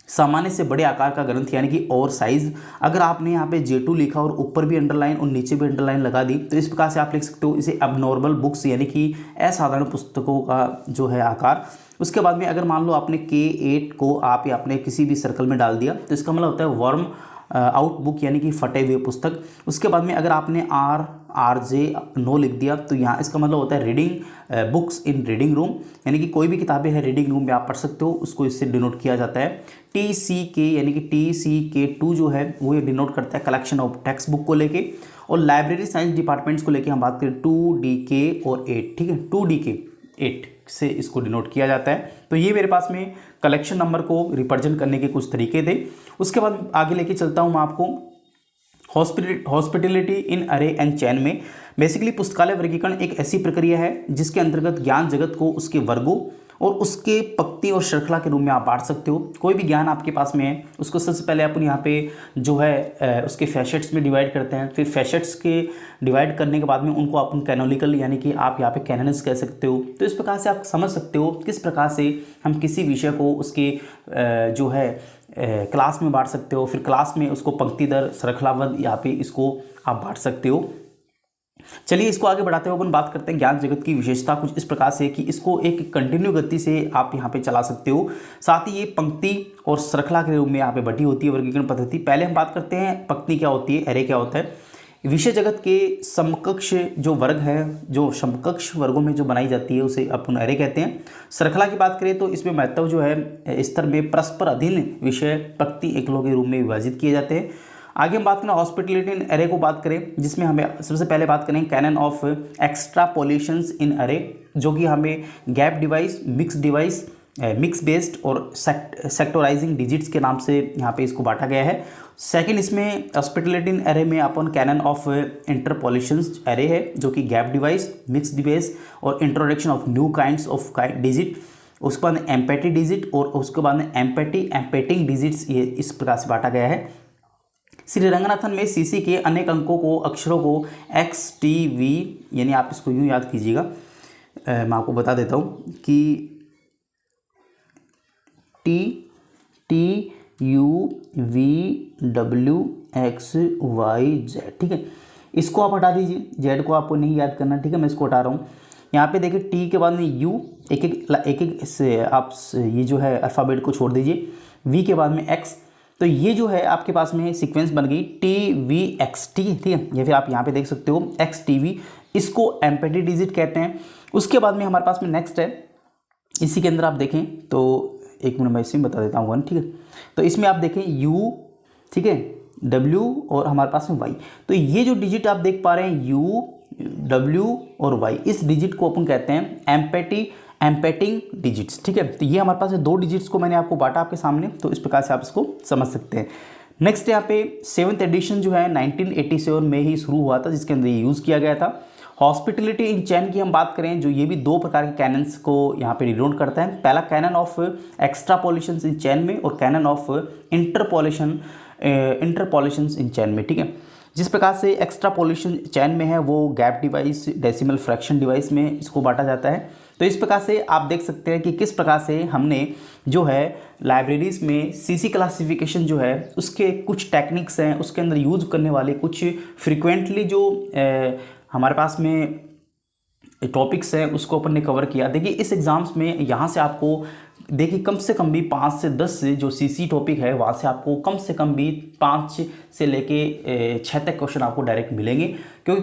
सामान्य से बड़े आकार का ग्रंथ यानी कि ओवर साइज। अगर आपने यहाँ पे J2 लिखा और ऊपर भी अंडरलाइन और नीचे भी अंडरलाइन लगा दी तो इस प्रकार से आप लिख सकते हो इसे अबनॉर्मल बुक्स यानी कि असाधारण पुस्तकों का जो है आकार। उसके बाद में अगर मान लो आपने K8 को आप या आपने किसी भी सर्कल में डाल दिया तो इसका मतलब होता है वर्म आउट बुक यानी कि फटे हुए पुस्तक। उसके बाद में अगर आपने RJ नो लिख दिया तो यहाँ इसका मतलब होता है रीडिंग बुक्स इन रीडिंग रूम यानी कि कोई भी किताबें हैं रीडिंग रूम में आप पढ़ सकते हो, उसको इससे डिनोट किया जाता है। TCK यानी कि TCK2 जो है वो ये डिनोट करता है कलेक्शन ऑफ टेक्स्ट बुक को लेके। और लाइब्रेरी साइंस डिपार्टमेंट्स को लेके हम बात करें 2DK और 8, ठीक है, 2DK 8 से इसको डिनोट किया जाता है। तो ये मेरे पास में कलेक्शन नंबर को रिप्रेजेंट करने के कुछ तरीके थे। उसके बाद आगे लेके चलता हूँ मैं आपको हॉस्पिटलिटी इन अरे एंड चैन में। बेसिकली पुस्तकालय वर्गीकरण एक ऐसी प्रक्रिया है जिसके अंतर्गत ज्ञान जगत को उसके वर्गों और उसके पंक्ति और श्रृंखला के रूप में आप बांट सकते हो। कोई भी ज्ञान आपके पास में है उसको सबसे पहले अपन यहाँ पे जो है उसके फैसेट्स में डिवाइड करते हैं। फिर फैसेट्स के डिवाइड करने के बाद में उनको अपन कैनोनिकल यानी कि आप यहाँ पे कैनन्स कह सकते हो। तो इस प्रकार से आप समझ सकते हो किस प्रकार से हम किसी विषय को उसके जो है क्लास में बांट सकते हो। फिर क्लास में उसको पंक्ति दर श्रृंखलाबद्ध यहाँ पे इसको आप बांट सकते हो। चलिए इसको आगे बढ़ाते हुए अपन बात करते हैं ज्ञान जगत की विशेषता कुछ इस प्रकार से कि इसको एक कंटिन्यू गति से आप यहाँ पे चला सकते हो। साथ ही ये पंक्ति और श्रृंखला के रूप में यहाँ पे बटी होती है वर्गीकरण पद्धति। पहले हम बात करते हैं पंक्ति क्या होती है, एरे क्या होता है। विषय जगत के समकक्ष जो वर्ग है, जो समकक्ष वर्गों में जो बनाई जाती है उसे अपन एरे कहते हैं। श्रृंखला की बात करें तो इसमें महत्व जो है स्तर में परस्पर अधीन विषय पंक्ति एकलों के रूप में विभाजित किए जाते हैं। आगे हम बात करें हॉस्पिटलिटी इन एरे को बात करें जिसमें हमें सबसे पहले बात करें कैनन ऑफ एक्सट्रापोलेशंस इन एरे, जो कि हमें gap device, mix device, mix based और सेक्टोराइजिंग डिजिट्स के नाम से यहाँ पे इसको बांटा गया है। सेकंड इसमें हॉस्पिटलिटी इन एरे में अपन कैनन ऑफ इंटरपोलेशंस एरे है जो कि गैप डिवाइस, मिक्स डिवाइस और introduction of new kinds of digit. उसके बाद एम्पैटी डिजिट और उसके बाद में एम्पैटिंग डिजिट्स, ये इस प्रकार से बांटा गया है। श्री रंगनाथन में सीसी के अनेक अंकों को अक्षरों को XTV यानी आप इसको यूँ याद कीजिएगा, मैं आपको बता देता हूँ कि TUVWXYZ, ठीक है। इसको आप हटा दीजिए, Z को आपको नहीं याद करना, ठीक है, मैं इसको हटा रहा हूँ। यहाँ पे देखिए T के बाद में U, एक एक से आप ये जो है अल्फ़ाबेट को छोड़ दीजिए, V के बाद में X। तो ये जो है आपके पास में सीक्वेंस बन गई TVX, ठीक है, या फिर आप यहाँ पे देख सकते हो XTV, इसको एम्पैटी डिजिट कहते हैं। उसके बाद में हमारे पास में नेक्स्ट है, इसी के अंदर आप देखें तो एक मिनट मैं इसी में बता देता हूँ 1, ठीक है। तो इसमें आप देखें U, ठीक है, W और हमारे पास में Y। तो ये जो डिजिट आप देख पा रहे हैं U, W और Y, इस डिजिट को अपन कहते हैं एम्पैटिंग डिजिट्स, ठीक है। तो ये हमारे पास है 2 डिजिट्स को मैंने आपको बांटा आपके सामने, तो इस प्रकार से आप इसको समझ सकते हैं। नेक्स्ट यहाँ पे 7th एडिशन जो है 1987 में ही शुरू हुआ था जिसके अंदर ये यूज़ किया गया था। हॉस्पिटलिटी इन चैन की हम बात करें, जो ये भी 2 प्रकार के कैनन्स को यहाँ पे डिनोट करता है। पहला कैनन ऑफ एक्स्ट्रापोलेशन इन चैन में और कैनन ऑफ इंटरपोलेशंस इन चैन में, ठीक है। जिस प्रकार से एक्स्ट्रापोलेशन चैन में है वो gap device, decimal fraction device में इसको बांटा जाता है। तो इस प्रकार से आप देख सकते हैं कि किस प्रकार से हमने जो है लाइब्रेरीज में सीसी क्लासिफिकेशन जो है उसके कुछ टेक्निक्स हैं, उसके अंदर यूज़ करने वाले कुछ फ्रिक्वेंटली जो हमारे पास में टॉपिक्स हैं उसको अपन ने कवर किया। देखिए इस एग्ज़ाम्स में यहाँ से आपको देखिए कम से कम भी 5 से 10 जो सीसी टॉपिक है वहाँ से आपको कम से कम भी 5 से लेके 6 तक क्वेश्चन आपको डायरेक्ट मिलेंगे, क्योंकि